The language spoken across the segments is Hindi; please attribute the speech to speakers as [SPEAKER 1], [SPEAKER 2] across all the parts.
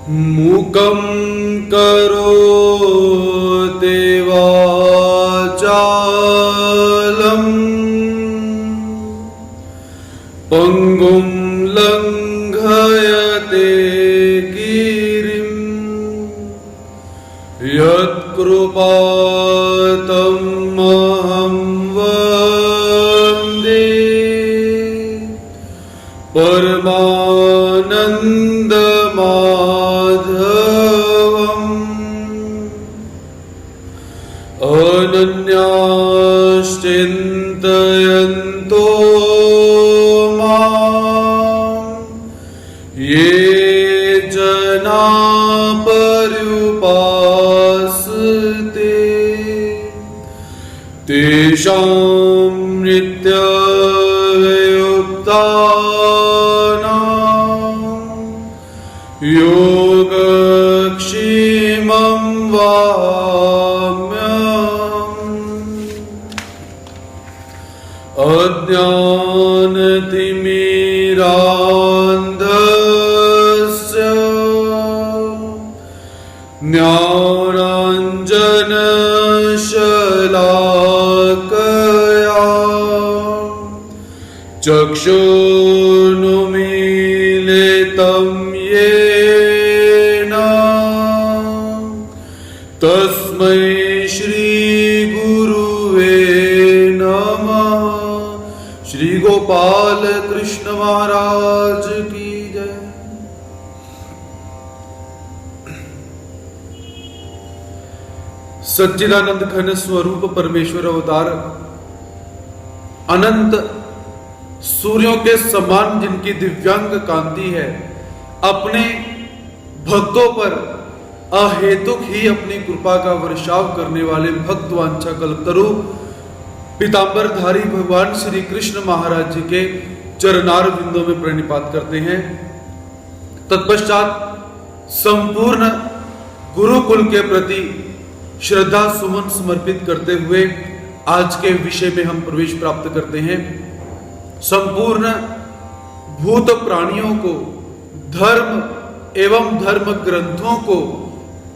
[SPEAKER 1] मूकं करोति वाचालं पंगुं लंघयते गिरिं यत्कृपातमहं वन्दे परमानन्दमाधवम् अनन्याश्चिन्तयन्तो मां ये जना पर्युपासते तेषां नित्ययुक्तानां योगक्षेमं वहाम्यहम्। अज्ञानतिमिरान्धस्य ज्ञानाञ्जनशलाकया चक्षुरुन्मीलितं येन तस्मै श्री गुरुवे नमः। श्री गोपाल कृष्ण महाराज की जय। सच्चिदानंद घन स्वरूप परमेश्वर अवतार अनंत सूर्यों के समान जिनकी दिव्यांग कांति है, अपने भक्तों पर अहेतुक ही अपनी कृपा का वर्षाव करने वाले भक्त वांछा कल्पतरु पीतांबरधारी भगवान श्री कृष्ण महाराज जी के चरणार बिंदों में प्रणिपात करते हैं। तत्पश्चात संपूर्ण गुरुकुल के प्रति श्रद्धा सुमन समर्पित करते हुए आज के विषय में हम प्रवेश प्राप्त करते हैं। संपूर्ण भूत प्राणियों को धर्म एवं धर्म ग्रंथों को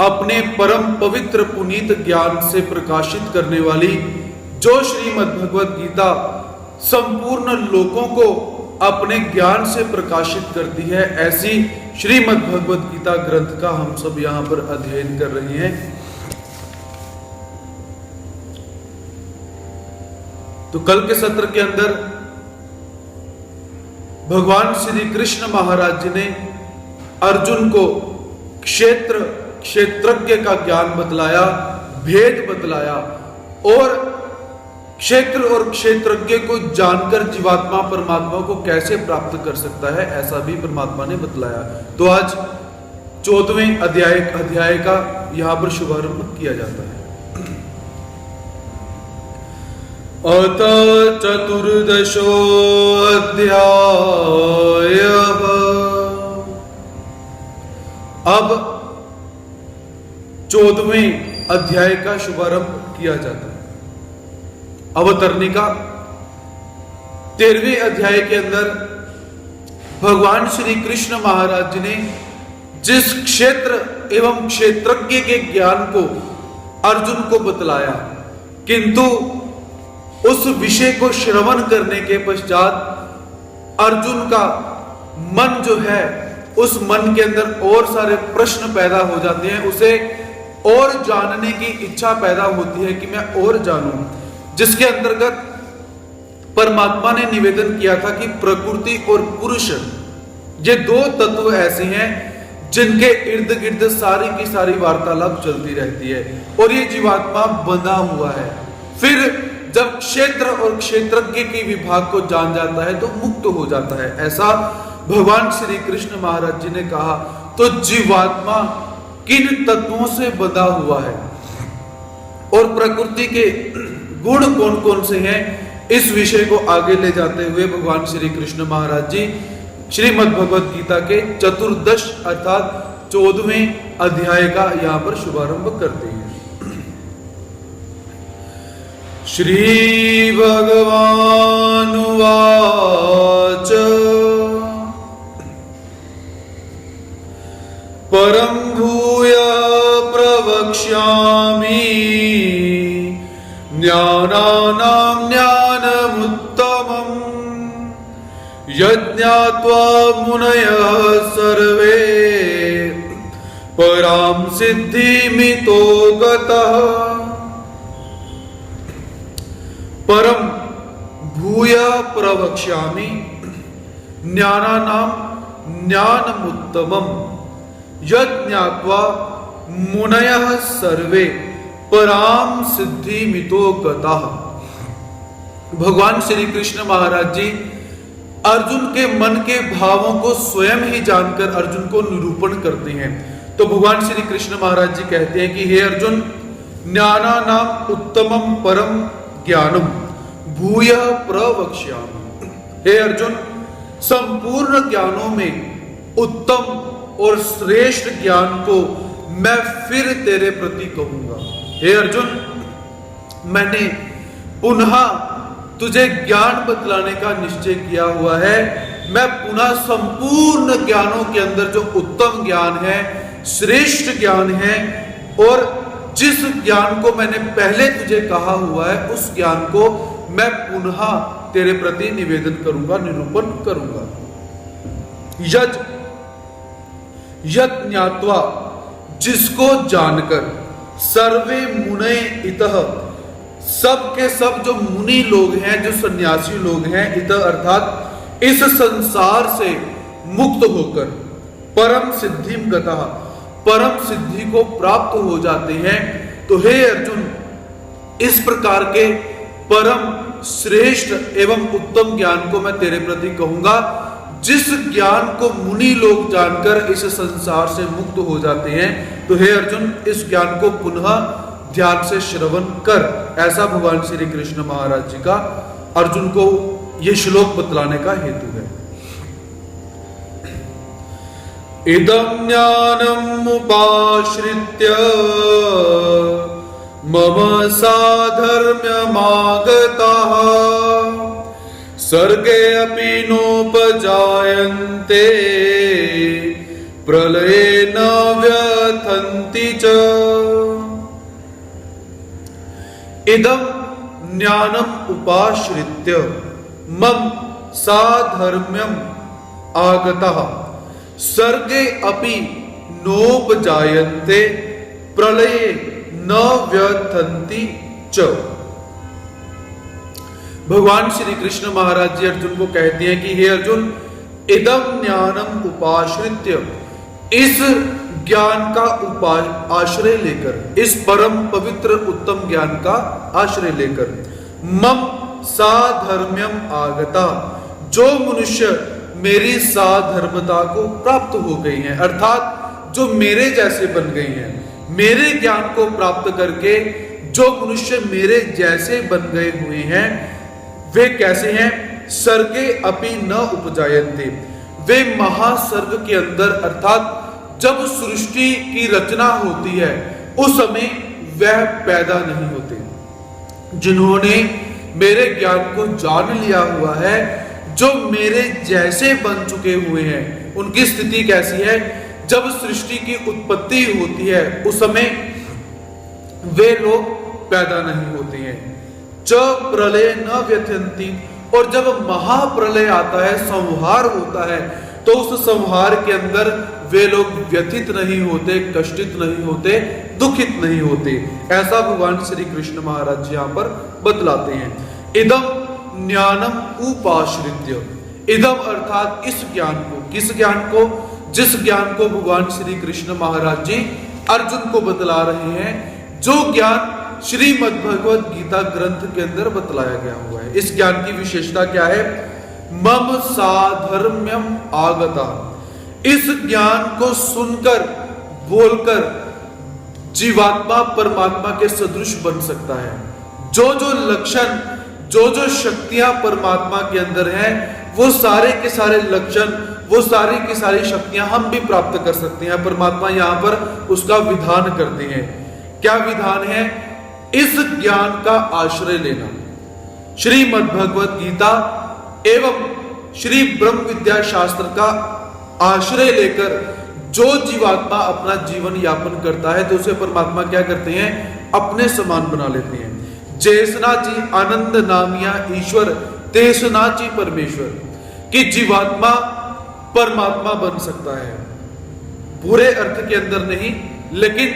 [SPEAKER 1] अपने परम पवित्र पुनीत ज्ञान से प्रकाशित करने वाली जो श्रीमद् भगवत गीता संपूर्ण लोकों को अपने ज्ञान से प्रकाशित करती है, ऐसी श्रीमद् भगवत गीता ग्रंथ का हम सब यहां पर अध्ययन कर रहे हैं। तो कल के सत्र के अंदर भगवान श्री कृष्ण महाराज जी ने अर्जुन को क्षेत्रज्ञ का ज्ञान बतलाया, भेद बतलाया और क्षेत्र और क्षेत्रज्ञ को जानकर जीवात्मा परमात्मा को कैसे प्राप्त कर सकता है, ऐसा भी परमात्मा ने बतलाया। तो आज 14वें अध्याय का यहां पर शुभारंभ किया जाता है। अत चतुर्दशोऽध्यायः। अब 14वें अध्याय का शुभारंभ किया जाता है। अवतरणिका 13वें अध्याय के अंदर भगवान श्री कृष्ण महाराज जी ने जिस क्षेत्र एवं क्षेत्रज्ञ के ज्ञान को अर्जुन को बतलाया, किंतु उस विषय को श्रवण करने के पश्चात अर्जुन का मन जो है, उस मन के अंदर और सारे प्रश्न पैदा हो जाते हैं, उसे और जानने की इच्छा पैदा होती है कि मैं और जानूं। जिसके अंतर्गत परमात्मा ने निवेदन किया था कि प्रकृति और पुरुष ये दो तत्व ऐसे हैं जिनके इर्द गिर्द सारी की सारी वार्तालाप चलती रहती है और ये जीवात्मा बंधा हुआ है। फिर जब क्षेत्र और क्षेत्रज्ञ के विभाग को जान जाता है तो मुक्त हो जाता है, ऐसा भगवान श्री कृष्ण महाराज जी ने कहा। तो जीवात्मा किन तत्वों से बंधा हुआ है और प्रकृति के गुण कौन कौन से हैं, इस विषय को आगे ले जाते हुए भगवान श्री कृष्ण महाराज जी श्रीमद् भगवत गीता के चतुर्दश अर्थात 14वें अध्याय का यहां पर शुभारंभ करते हैं। श्री भगवानुवाच परम भूय प्रवक्ष्यामि ज्ञानानां ज्ञानमुत्तमम् यज्ञात्वा मुनयः सर्वे परां सिद्धिमितो गतः। परम भूय प्रवक्ष्यामि ज्ञानानां ज्ञानमुत्तमम् यज्ञात्वा मुनयः सर्वे पराम सिद्धिमितो गतः। भगवान श्री कृष्ण महाराज जी अर्जुन के मन के भावों को स्वयं ही जानकर अर्जुन को निरूपण करते हैं। तो भगवान श्री कृष्ण महाराज जी कहते हैं कि हे अर्जुन, ज्ञानानाम उत्तमम परम ज्ञानम भूय प्रवक्ष्यामि। हे अर्जुन, संपूर्ण ज्ञानों में उत्तम और श्रेष्ठ ज्ञान को मैं फिर तेरे प्रति कहूंगा। हे अर्जुन, मैंने पुनः तुझे ज्ञान बतलाने का निश्चय किया हुआ है। मैं पुनः संपूर्ण ज्ञानों के अंदर जो उत्तम ज्ञान है, श्रेष्ठ ज्ञान है, और जिस ज्ञान को मैंने पहले तुझे कहा हुआ है, उस ज्ञान को मैं पुनः तेरे प्रति निवेदन करूंगा, निरूपण करूंगा। यज्ञात्वा, जिसको जानकर, सर्वे मुने इतः, सब के सब जो मुनि लोग हैं, जो सन्यासी लोग हैं, इतः अर्थात इस संसार से मुक्त होकर, परम सिद्धिम गतः, परम सिद्धि को प्राप्त हो जाते हैं। तो हे अर्जुन, इस प्रकार के परम श्रेष्ठ एवं उत्तम ज्ञान को मैं तेरे प्रति कहूंगा, जिस ज्ञान को मुनि लोग जानकर इस संसार से मुक्त हो जाते हैं। तो हे अर्जुन, इस ज्ञान को पुनः ध्यान से श्रवण कर। ऐसा भगवान श्री कृष्ण महाराज जी का अर्जुन को यह श्लोक बतलाने का हेतु है। इदं ज्ञानम् उपाश्रित्य मम साधर्म्यमागताः सर्गे अपि नोपजायन्ते प्रलये न व्यथन्ति च। इदं ज्ञानम् उपाश्रित्य मम साधर्म्यम् आगतः सर्गे अपि नोपजायन्ते प्रलये न व्यथन्ति च। भगवान श्री कृष्ण महाराज जी अर्जुन को कहते हैं कि हे अर्जुन, इदम ज्ञानम उपाश्रित्य, इस ज्ञान का आश्रय लेकर, इस परम पवित्र उत्तम ज्ञान का आश्रय लेकर, मम साधर्म्यम आगता, जो मनुष्य मेरी साधर्मता को प्राप्त हो गई हैं, अर्थात जो मेरे जैसे बन गई हैं, मेरे ज्ञान को प्राप्त करके जो मनुष्य मेरे जैसे बन गए हुए हैं, वे कैसे हैं? सर्गे अपि न उपजायन्ते, वे महासर्ग के अंदर, अर्थात जब सृष्टि की रचना होती है उस समय वह पैदा नहीं होते। जिन्होंने मेरे ज्ञान को जान लिया हुआ है, जो मेरे जैसे बन चुके हुए हैं, उनकी स्थिति कैसी है? जब सृष्टि की उत्पत्ति होती है उस समय वे लोग पैदा नहीं होते हैं। च प्रलय न व्यथन्ति, और जब महाप्रलय आता है, संहार होता है, तो उस संहार के अंदर वे लोग व्यथित नहीं होते, कष्टित नहीं होते, दुखित नहीं होते। ऐसा भगवान श्री कृष्ण महाराज जी यहां पर बतलाते हैं। इदम ज्ञानम उपाश्रित्य, इदम अर्थात इस ज्ञान को, किस ज्ञान को? जिस ज्ञान को भगवान श्री कृष्ण महाराज जी अर्जुन को बतला रहे हैं, जो ज्ञान श्रीमद् भगवद गीता ग्रंथ के अंदर बतलाया गया हुआ है। इस ज्ञान की विशेषता क्या है? मम साधर्म्यम आगता, इस ज्ञान को सुनकर, बोलकर जीवात्मा परमात्मा के सदृश बन सकता है। जो जो लक्षण, जो जो शक्तियां परमात्मा के अंदर हैं, वो सारे के सारे लक्षण, वो सारी की सारी शक्तियां हम भी प्राप्त कर सकते हैं। परमात्मा यहां पर उसका विधान करते हैं। क्या विधान है? इस ज्ञान का आश्रय लेना। श्रीमद् भगवद गीता एवं श्री ब्रह्म विद्या शास्त्र का आश्रय लेकर जो जीवात्मा अपना जीवन यापन करता है तो उसे परमात्मा क्या करते हैं, अपने समान बना लेते हैं। जैसनाची आनंद नामिया ईश्वर तेसनाची परमेश्वर, कि जीवात्मा परमात्मा बन सकता है, बुरे अर्थ के अंदर नहीं, लेकिन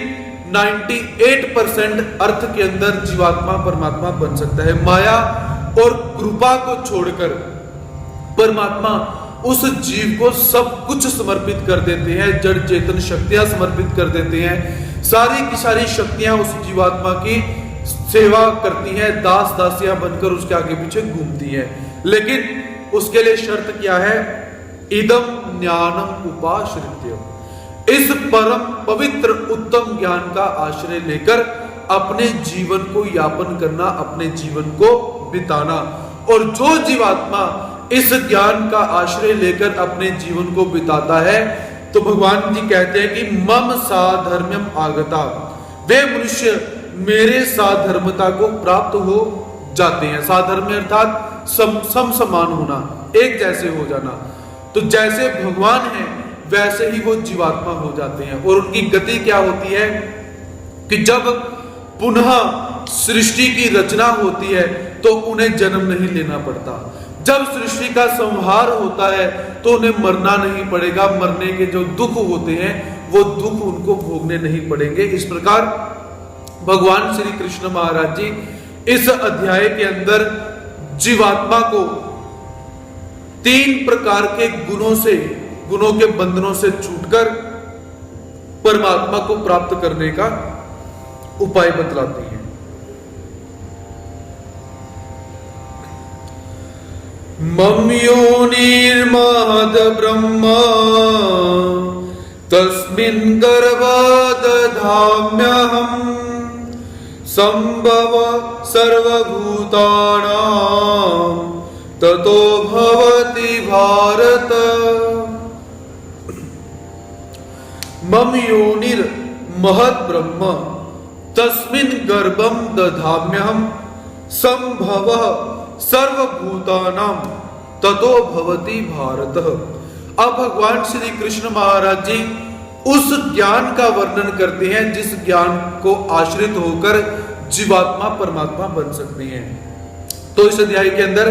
[SPEAKER 1] 98% अर्थ के अंदर जीवात्मा परमात्मा बन सकता है। माया और कृपा को छोड़कर परमात्मा उस जीव को सब कुछ समर्पित कर देते हैं, जड़ चेतन शक्तियां समर्पित कर देते हैं, सारी की सारी शक्तियां उस जीवात्मा की सेवा करती हैं, दास दासियां बनकर उसके आगे पीछे घूमती हैं। लेकिन उसके लिए शर्त क्या है, इदम ज्ञानम उपाश्रित्य, इस परम पवित्र उत्तम ज्ञान का आश्रय लेकर अपने जीवन को यापन करना, अपने जीवन को बिताना। और जो जीवात्मा इस ज्ञान का आश्रय लेकर अपने जीवन को बिताता है तो भगवान जी कहते हैं कि मम साधर्म्यम आगता, वे मनुष्य मेरे साधर्मता को प्राप्त हो जाते हैं। साधर्म्य अर्थात समान होना, एक जैसे हो जाना। तो जैसे भगवान है वैसे ही वो जीवात्मा हो जाते हैं। और उनकी गति क्या होती है कि जब पुनः सृष्टि की रचना होती है तो उन्हें जन्म नहीं लेना पड़ता। जब सृष्टि का संहार होता है तो उन्हें मरना नहीं पड़ेगा, मरने के जो दुख होते हैं वो दुख उनको भोगने नहीं पड़ेंगे। इस प्रकार भगवान श्री कृष्ण महाराज जी इस अध्याय के अंदर जीवात्मा को 3 प्रकार के गुणों के बंधनों से छूटकर परमात्मा को प्राप्त करने का उपाय बतलाती है। मम योनिर्महद ब्रह्म तस्मिन् गर्भाद् दधाम्यहम् संभव सर्वभूतानां ततो भवति भारत। मम योनिर महत् ब्रह्म तस्मिन् गर्भं दधाम्यहम् संभवः सर्वभूतानां ततो भवति भारत। अब भगवान श्री कृष्ण महाराज जी उस ज्ञान का वर्णन करते हैं जिस ज्ञान को आश्रित होकर जीवात्मा परमात्मा बन सकते हैं। तो इस अध्याय के अंदर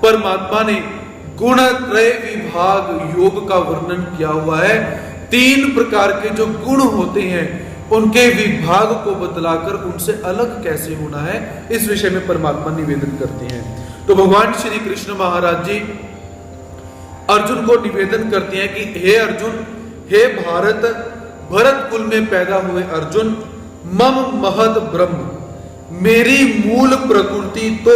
[SPEAKER 1] परमात्मा ने गुणत्रय विभाग योग का वर्णन किया हुआ है। 3 प्रकार के जो गुण होते हैं उनके विभाग को बतलाकर उनसे अलग कैसे होना है, इस विषय में परमात्मा निवेदन करते हैं। तो भगवान श्री कृष्ण महाराज जी अर्जुन को निवेदन करते हैं कि हे अर्जुन, हे भारत, भरत कुल में पैदा हुए अर्जुन, मम महद ब्रह्म, मेरी मूल प्रकृति तो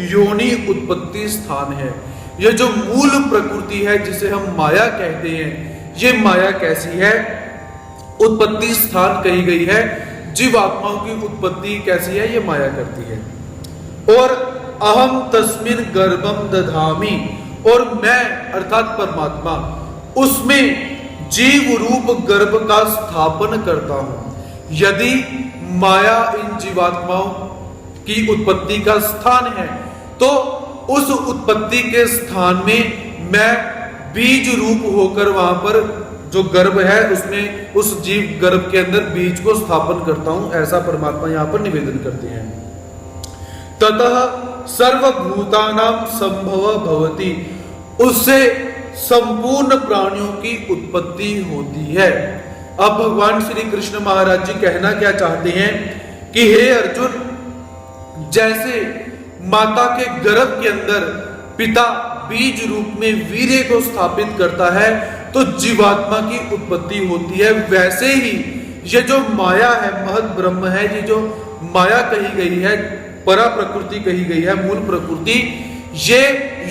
[SPEAKER 1] योनि उत्पत्ति स्थान है। यह जो मूल प्रकृति है जिसे हम माया कहते हैं, ये माया कैसी है, उत्पत्ति स्थान कही गई है। जीवात्माओं की उत्पत्ति कैसी है, ये माया करती है। और अहम तस्मिन् गर्भम दधामि, और मैं अर्थात परमात्मा उसमें जीव रूप गर्भ का स्थापन करता हूं। यदि माया इन जीवात्माओं की उत्पत्ति का स्थान है तो उस उत्पत्ति के स्थान में मैं बीज रूप होकर वहां पर जो गर्भ है उसमें उस जीव गर्भ के अंदर बीज को स्थापन करता हूं, ऐसा परमात्मा यहां पर निवेदन करते हैं। ततः सर्वभूतानां संभव भवति, उससे संपूर्ण प्राणियों की उत्पत्ति होती है। अब भगवान श्री कृष्ण महाराज जी कहना क्या चाहते हैं कि हे अर्जुन, जैसे माता के गर्भ के अंदर पिता बीज रूप में वीर्य को स्थापित करता है तो जीवात्मा की उत्पत्ति होती है, वैसे ही ये जो माया है, महद ब्रह्म है, ये जो माया कही गई है, परा प्रकृति कही गई है, मूल प्रकृति, ये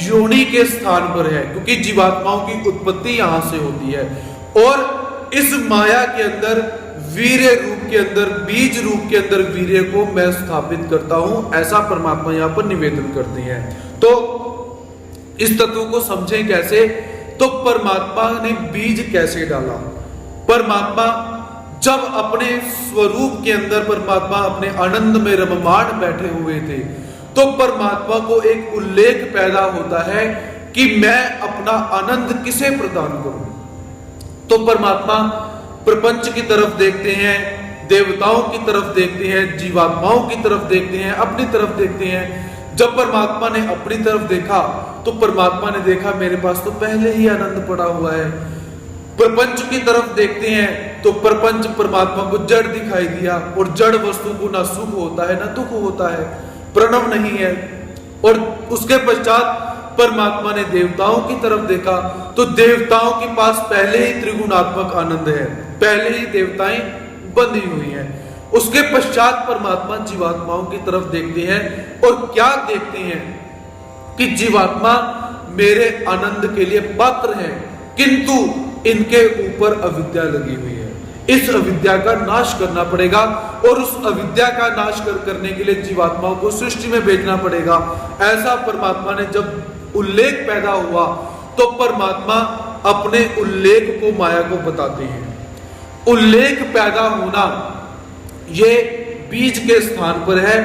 [SPEAKER 1] योनि के स्थान पर है, क्योंकि जीवात्माओं की उत्पत्ति यहां से होती है। और इस माया के अंदर वीर्य रूप के अंदर, बीज रूप के अंदर वीर्य को मैं स्थापित करता हूं, ऐसा परमात्मा यहां पर निवेदन करते हैं। तो इस तत्व को समझें कैसे, तो परमात्मा ने बीज कैसे डाला। परमात्मा जब अपने स्वरूप के अंदर परमात्मा अपने आनंद में रममाण बैठे हुए थे तो परमात्मा को एक उल्लेख पैदा होता है कि मैं अपना आनंद किसे प्रदान करूं। तो परमात्मा प्रपंच की तरफ देखते हैं, देवताओं की तरफ देखते हैं, जीवात्माओं की तरफ देखते हैं, अपनी तरफ देखते हैं। जब परमात्मा ने अपनी तरफ देखा तो परमात्मा ने देखा मेरे पास तो पहले ही आनंद पड़ा हुआ है। प्रपंच की तरफ देखते हैं तो प्रपंच परमात्मा को जड़ दिखाई दिया, और जड़ वस्तु को ना सुख होता है ना दुख होता है, प्रणव नहीं है। और उसके पश्चात परमात्मा ने देवताओं की तरफ देखा तो देवताओं के पास पहले ही त्रिगुणात्मक आनंद है, पहले ही देवताएं बंधी हुई हैं। उसके पश्चात परमात्मा जीवात्माओं की तरफ देखते हैं और क्या देखते हैं कि जीवात्मा मेरे आनंद के लिए पात्र हैं, किंतु इनके ऊपर अविद्या लगी हुई है। इस अविद्या का नाश करना पड़ेगा, और उस अविद्या का नाश करने के लिए जीवात्माओं को सृष्टि में भेजना पड़ेगा। ऐसा परमात्मा ने जब उल्लेख पैदा हुआ तो परमात्मा अपने उल्लेख को माया को बताते हैं। उल्लेख पैदा होना ये बीज के स्थान पर है,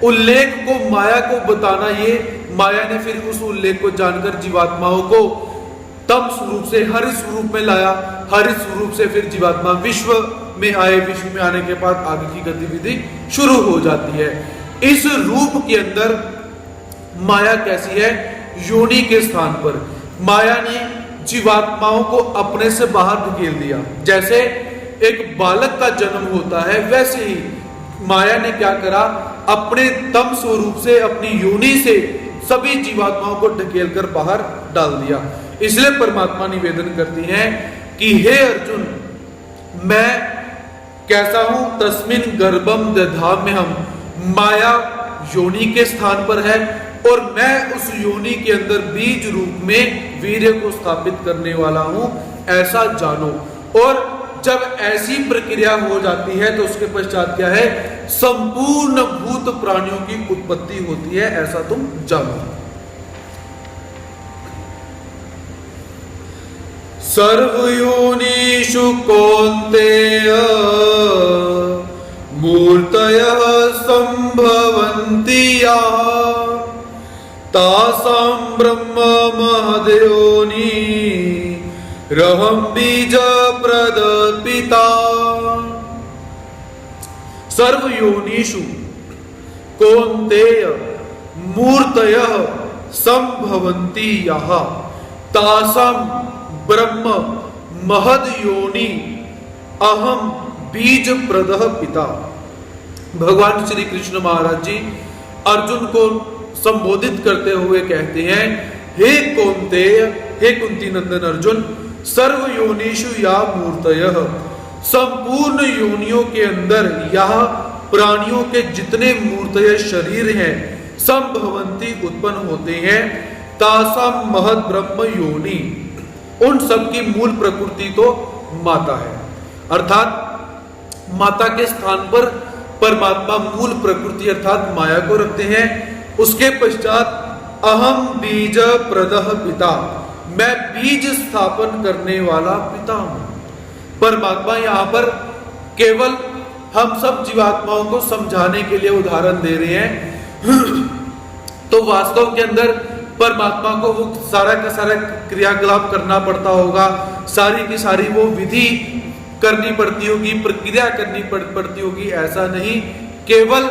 [SPEAKER 1] उल्लेख को माया को बताना, ये माया ने फिर उस उल्लेख को जानकर जीवात्माओं को तम स्वरूप से हरि स्वरूप में लाया। हरि स्वरूप से फिर जीवात्मा विश्व में आए, विश्व में आने के बाद आगे की गतिविधि शुरू हो जाती है। इस रूप के अंदर माया कैसी है? योनि के स्थान पर माया ने जीवात्माओं को अपने से बाहर धकेल दिया। जैसे एक बालक का जन्म होता है, वैसे ही माया ने क्या करा, अपने तम स्वरूप से, अपनी योनि से सभी जीवात्माओं को ढकेल कर बाहर डाल दिया। इसलिए परमात्मा निवेदन करती हैं कि हे अर्जुन, मैं कैसा हूं? तस्मिन गर्भम दधाम्यहम्, माया योनि के स्थान पर है और मैं उस योनि के अंदर बीज रूप में वीर्य को स्थापित करने वाला हूं, ऐसा जानो। और जब ऐसी प्रक्रिया हो जाती है तो उसके पश्चात क्या है? संपूर्ण भूत प्राणियों की उत्पत्ति होती है, ऐसा तुम जानो। सर्वयोनिषु कौन्तेय मूर्तयः संभवन्ति या तासां ब्रह्म महद्योनि रहं बीज प्रदपिता। सर्वयोनिषु कौन्तेय मूर्तयः संभवन्ति यः तासां ब्रह्म महद योनि अहम बीज प्रदः पिता। भगवान श्री कृष्ण महाराज जी अर्जुन को संबोधित करते हुए कहते हैं, हे कौन्तेय, हे कुंती नंदन अर्जुन, सर्व योनिषु या मूर्तयः, संपूर्ण योनियों के अंदर यह प्राणियों के जितने मूर्तय शरीर हैं, संभवंती उत्पन्न होते हैं, तासाम महद ब्रह्म योनि, उन सब की मूल प्रकृति तो माता है। अर्थात माता के स्थान पर परमात्मा मूल प्रकृति अर्थात माया को रखते हैं। उसके पश्चात अहम बीज प्रदः पिता, मैं बीज स्थापन करने वाला पिता हूं। परमात्मा यहां पर केवल हम सब जीवात्माओं को समझाने के लिए उदाहरण दे रहे हैं। तो वास्तव के अंदर परमात्मा को वो सारा का सारा क्रियाकलाप करना पड़ता होगा, सारी की सारी वो विधि करनी पड़ती होगी, प्रक्रिया करनी पड़ती होगी, ऐसा नहीं। केवल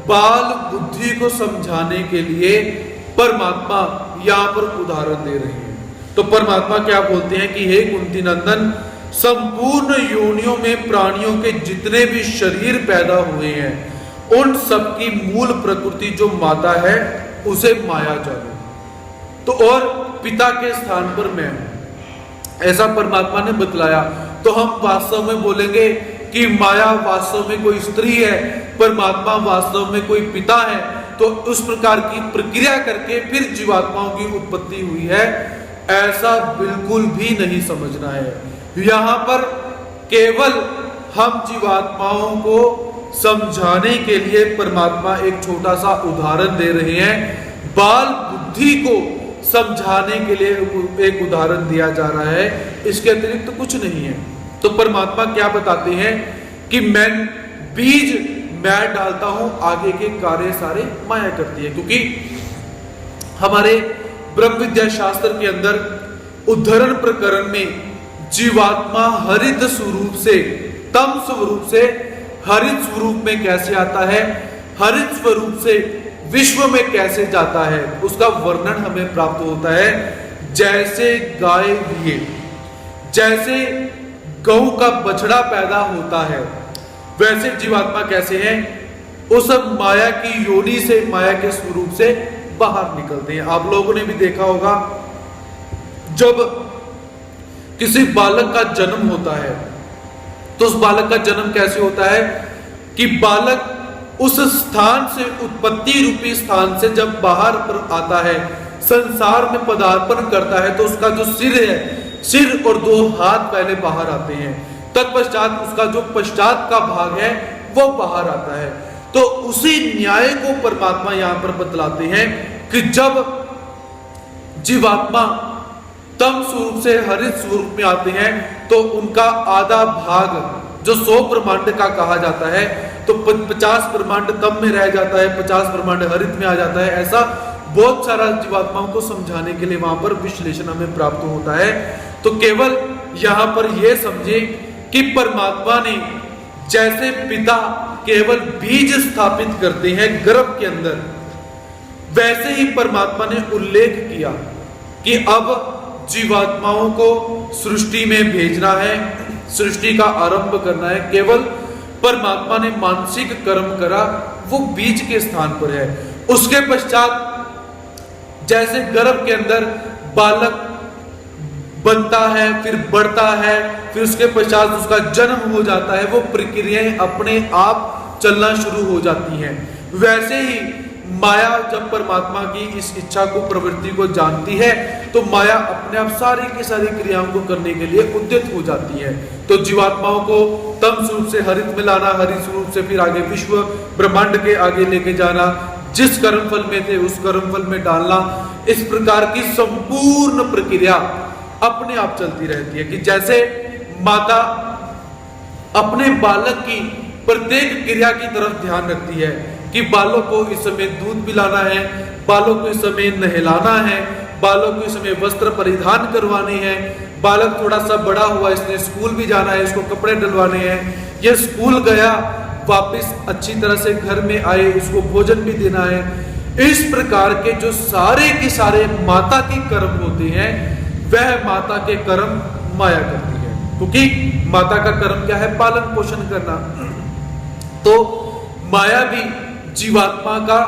[SPEAKER 1] बाल बुद्धि को समझाने के लिए परमात्मा यहां पर उदाहरण दे रहे हैं। तो परमात्मा क्या बोलते हैं कि हे कुंती नंदन, संपूर्ण योनियों में प्राणियों के जितने भी शरीर पैदा हुए हैं, उन सब की मूल प्रकृति जो माता है उसे माया जानो। तो और पिता के स्थान पर मैं हूं, ऐसा परमात्मा ने बतलाया। तो हम वास्तव में बोलेंगे कि माया वास्तव में कोई स्त्री है, परमात्मा वास्तव में कोई पिता है, तो उस प्रकार की प्रक्रिया करके फिर जीवात्माओं की उत्पत्ति हुई है, ऐसा बिल्कुल भी नहीं समझना है। यहां पर केवल हम जीवात्माओं को समझाने के लिए परमात्मा एक छोटा सा उदाहरण दे रहे हैं। बाल बुद्धि को समझाने के लिए एक उदाहरण दिया जा रहा है, इसके अतिरिक्त तो कुछ नहीं है। तो परमात्मा क्या बताते हैं कि मैं बीज मैं डालता हूं, आगे के कार्य सारे माया करती है। क्योंकि हमारे ब्रह्म विद्या शास्त्र के अंदर उद्धरण प्रकरण में जीवात्मा हरित स्वरूप से तम स्वरूप से हरित स्वरूप में कैसे आता है, हरित स्वरूप से विश्व में कैसे जाता है, उसका वर्णन हमें प्राप्त होता है। जैसे गाय दिए, जैसे गऊ का बछड़ा पैदा होता है, वैसे जीवात्मा कैसे हैं, उस माया की योनि से, माया के स्वरूप से बाहर निकलते हैं। आप लोगों ने भी देखा होगा, जब किसी बालक का जन्म होता है तो उस बालक का जन्म कैसे होता है कि बालक उस स्थान से, उत्पत्ति रूपी स्थान से जब बाहर पर आता है, संसार में पदार्पण करता है, तो उसका जो सिर है, सिर और दो हाथ पहले बाहर आते हैं, तत्पश्चात उसका जो पश्चात का भाग है वो बाहर आता है। तो उसी न्याय को परमात्मा यहां पर बतलाते हैं कि जब जीवात्मा तम स्वरूप से हरित स्वरूप में आते हैं तो उनका आधा भाग जो 100 ब्रह्मांड का कहा जाता है, तो 50 ब्रह्मांड तम में रह जाता है, 50 ब्रह्मांड हरित में आ जाता है। ऐसा बहुत सारा जीवात्माओं को समझाने के लिए वहां पर विश्लेषण हमें प्राप्त होता है। तो केवल यहां पर यह समझे कि परमात्मा ने जैसे पिता केवल बीज स्थापित करते हैं गर्भ के अंदर, वैसे ही परमात्मा ने उल्लेख किया कि अब जीवात्माओं को सृष्टि में भेजना है, सृष्टि का आरंभ करना है। केवल परमात्मा ने मानसिक कर्म करा, वो बीज के स्थान पर है। उसके पश्चात जैसे गर्भ के अंदर बालक बनता है, फिर बढ़ता है, फिर उसके पश्चात उसका जन्म हो जाता है, वो प्रक्रियाएं अपने आप चलना शुरू हो जाती हैं। वैसे ही माया जब परमात्मा की इस इच्छा को, प्रवृत्ति को जानती है, तो माया अपने आप सारी की सारी क्रियाओं को करने के लिए उद्यत हो जाती है। तो जीवात्माओं को तम स्वरूप से हरित में लाना, हरित स्वरूप से फिर आगे विश्व ब्रह्मांड के आगे लेके जाना, जिस कर्मफल में थे उस कर्मफल में डालना, इस प्रकार की संपूर्ण प्रक्रिया अपने आप चलती रहती है। कि जैसे माता अपने बालक की प्रत्येक क्रिया की तरफ ध्यान रखती है कि बालों को इस समय दूध पिलाना है, बालों को इस समय नहलाना है, बालों को इस समय वस्त्र परिधान करवाने हैं, बालक थोड़ा सा बड़ा हुआ, इसने स्कूल भी जाना है, इसको कपड़े डलवाने हैं, ये स्कूल गया, वापस अच्छी तरह से घर में आए, इसको भोजन भी देना है। इस प्रकार के जो सारे के सारे माता के कर्म होते हैं, वह माता के कर्म माया करती है, क्योंकि माता का कर्म क्या है, पालन पोषण करना। तो माया भी जीवात्मा का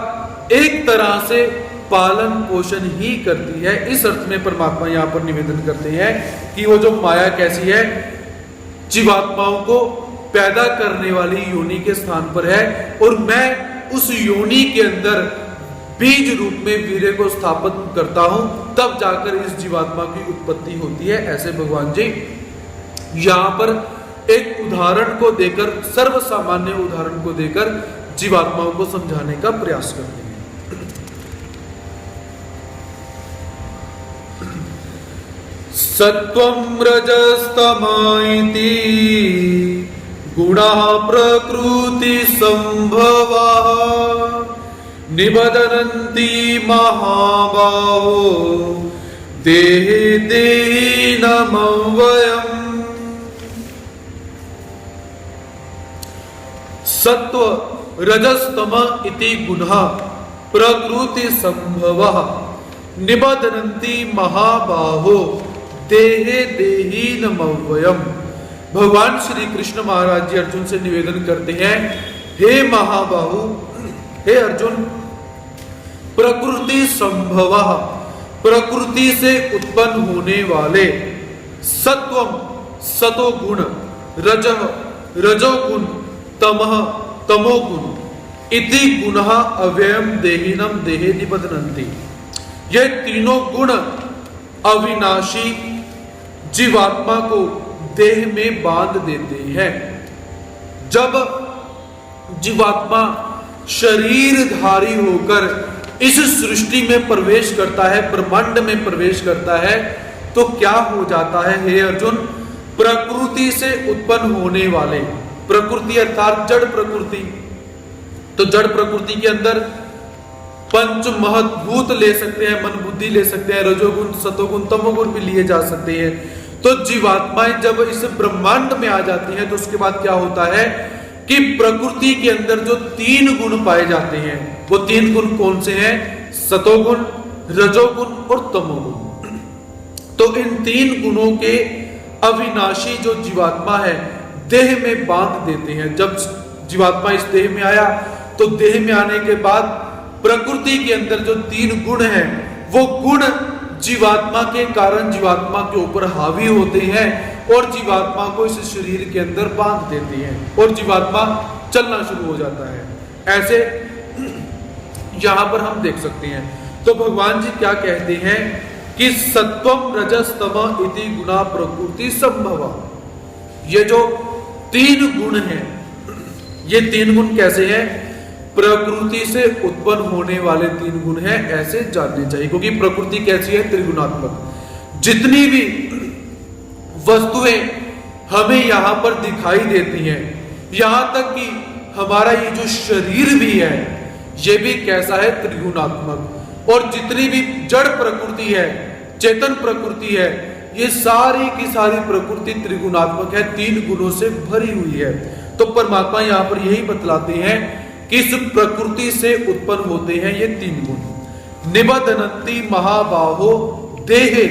[SPEAKER 1] एक तरह से पालन पोषण ही करती है। इस अर्थ में परमात्मा यहां पर निवेदन करते हैं कि वो जो माया कैसी है, जीवात्माओं को पैदा करने वाली योनि के स्थान पर है, और मैं उस योनि के अंदर बीज रूप में वीर्य को स्थापित करता हूं, तब जाकर इस जीवात्मा की उत्पत्ति होती है। ऐसे भगवान जी यहां पर एक उदाहरण को देकर, सर्व सामान्य उदाहरण को देकर जीवात्माओं को समझाने का प्रयास करते हैं। सत्वं रजस्तम इति गुणाः प्रकृति संभवाः निबध्नन्ति महाबाहो देहे देहिनमव्ययम्। सत्व रजस्तम इति गुणः प्रकृति संभवः निबध्नन्ति महाबाहो देहे देहिनमव्ययम्। भगवान श्री कृष्ण महाराज जी अर्जुन से निवेदन करते हैं, हे महाबाहु, हे अर्जुन, प्रकृति संभवः, प्रकृति से उत्पन्न होने वाले, सत्वम सतोगुण, रजः रजोगुण, तमः तमोगुण, इति गुणः अव्ययम् देहिनम देहे निबध्नन्ति। ये तीनों गुण अविनाशी जीवात्मा को देह में बांध देते हैं। जब जीवात्मा शरीरधारी होकर इस सृष्टि में प्रवेश करता है, ब्रह्मांड में प्रवेश करता है, तो क्या हो जाता है हे अर्जुन, प्रकृति से उत्पन्न होने वाले, प्रकृति अर्थात जड़ प्रकृति, तो जड़ प्रकृति के अंदर पंच महत्भूत ले सकते हैं, मन बुद्धि ले सकते हैं, रजोगुण सतोगुण तमोगुण भी लिए जा सकते हैं। तो जीवात्माएं जब इस ब्रह्मांड में आ जाती हैं तो उसके बाद क्या होता है कि प्रकृति के अंदर जो 3 गुण पाए जाते हैं, वो 3 गुण कौन से हैं? सतोगुण, रजोगुण और तमोगुण। तो इन 3 गुणों के अविनाशी जो जीवात्मा है देह में बांध देते हैं। जब जीवात्मा इस देह में आया तो देह में आने के बाद प्रकृति के अंदर जो 3 गुण हैं वो गुण जीवात्मा के कारण जीवात्मा के ऊपर हावी होते हैं और जीवात्मा को इस शरीर के अंदर बांध देते हैं और जीवात्मा चलना शुरू हो जाता है। ऐसे यहां पर हम देख सकते हैं। तो भगवान जी क्या कहते हैं कि सत्वम रजस तम इति गुणा प्रकृति संभवा। ये जो 3 गुण हैं, ये 3 गुण कैसे हैं? प्रकृति से उत्पन्न होने वाले 3 गुण हैं, ऐसे जानने चाहिए। क्योंकि प्रकृति कैसी है? त्रिगुणात्मक। जितनी भी वस्तुएं हमें यहां पर दिखाई देती हैं, यहां तक कि हमारा ये जो शरीर भी है ये भी कैसा है? त्रिगुणात्मक। और जितनी भी जड़ प्रकृति है, चेतन प्रकृति है, ये सारी की सारी प्रकृति त्रिगुणात्मक है, 3 गुणों से भरी हुई है। तो परमात्मा यहां पर यही बतलाते हैं कि इस प्रकृति से उत्पन्न होते हैं ये 3 गुण। निबधनन्ति महाबाहो देहे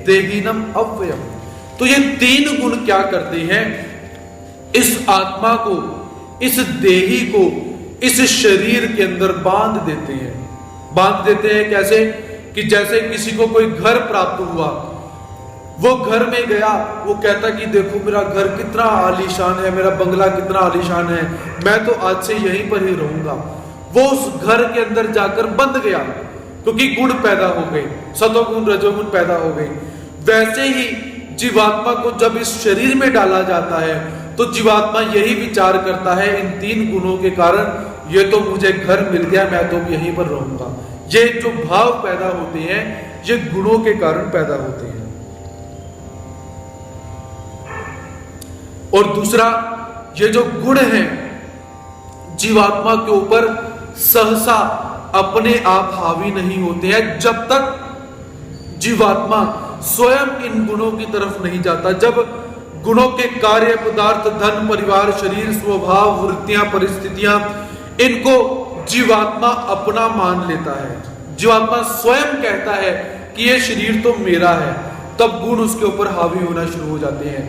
[SPEAKER 1] देहिनम अव्ययम। तो ये 3 गुण क्या करते हैं? इस आत्मा को, इस देही को इस शरीर के अंदर बांध देते हैं। बांध देते हैं कैसे? कि जैसे किसी को कोई घर प्राप्त हुआ, वो घर में गया, वो कहता कि देखो मेरा घर कितना आलीशान है, मेरा बंगला कितना आलीशान है, मैं तो आज से यहीं पर ही रहूंगा। वो उस घर के अंदर जाकर बंद गया क्योंकि गुण पैदा हो गए, सतोगुण रजोगुण पैदा हो गए। वैसे ही जीवात्मा को जब इस शरीर में डाला जाता है तो जीवात्मा यही विचार करता है इन 3 गुणों के कारण ये तो मुझे घर मिल गया, मैं तो यहीं पर रहूंगा। ये जो भाव पैदा होते हैं ये गुणों के कारण पैदा होते हैं। और दूसरा, ये जो गुण हैं जीवात्मा के ऊपर सहसा अपने आप हावी नहीं होते हैं जब तक जीवात्मा स्वयं इन गुणों की तरफ नहीं जाता। जब गुणों के कार्य, पदार्थ, धन, परिवार, शरीर, स्वभाव, वृत्तियां, परिस्थितियां, इनको जीवात्मा अपना मान लेता है, जीवात्मा स्वयं कहता है कि ये शरीर तो मेरा है, तब गुण उसके ऊपर हावी होना शुरू हो जाते हैं।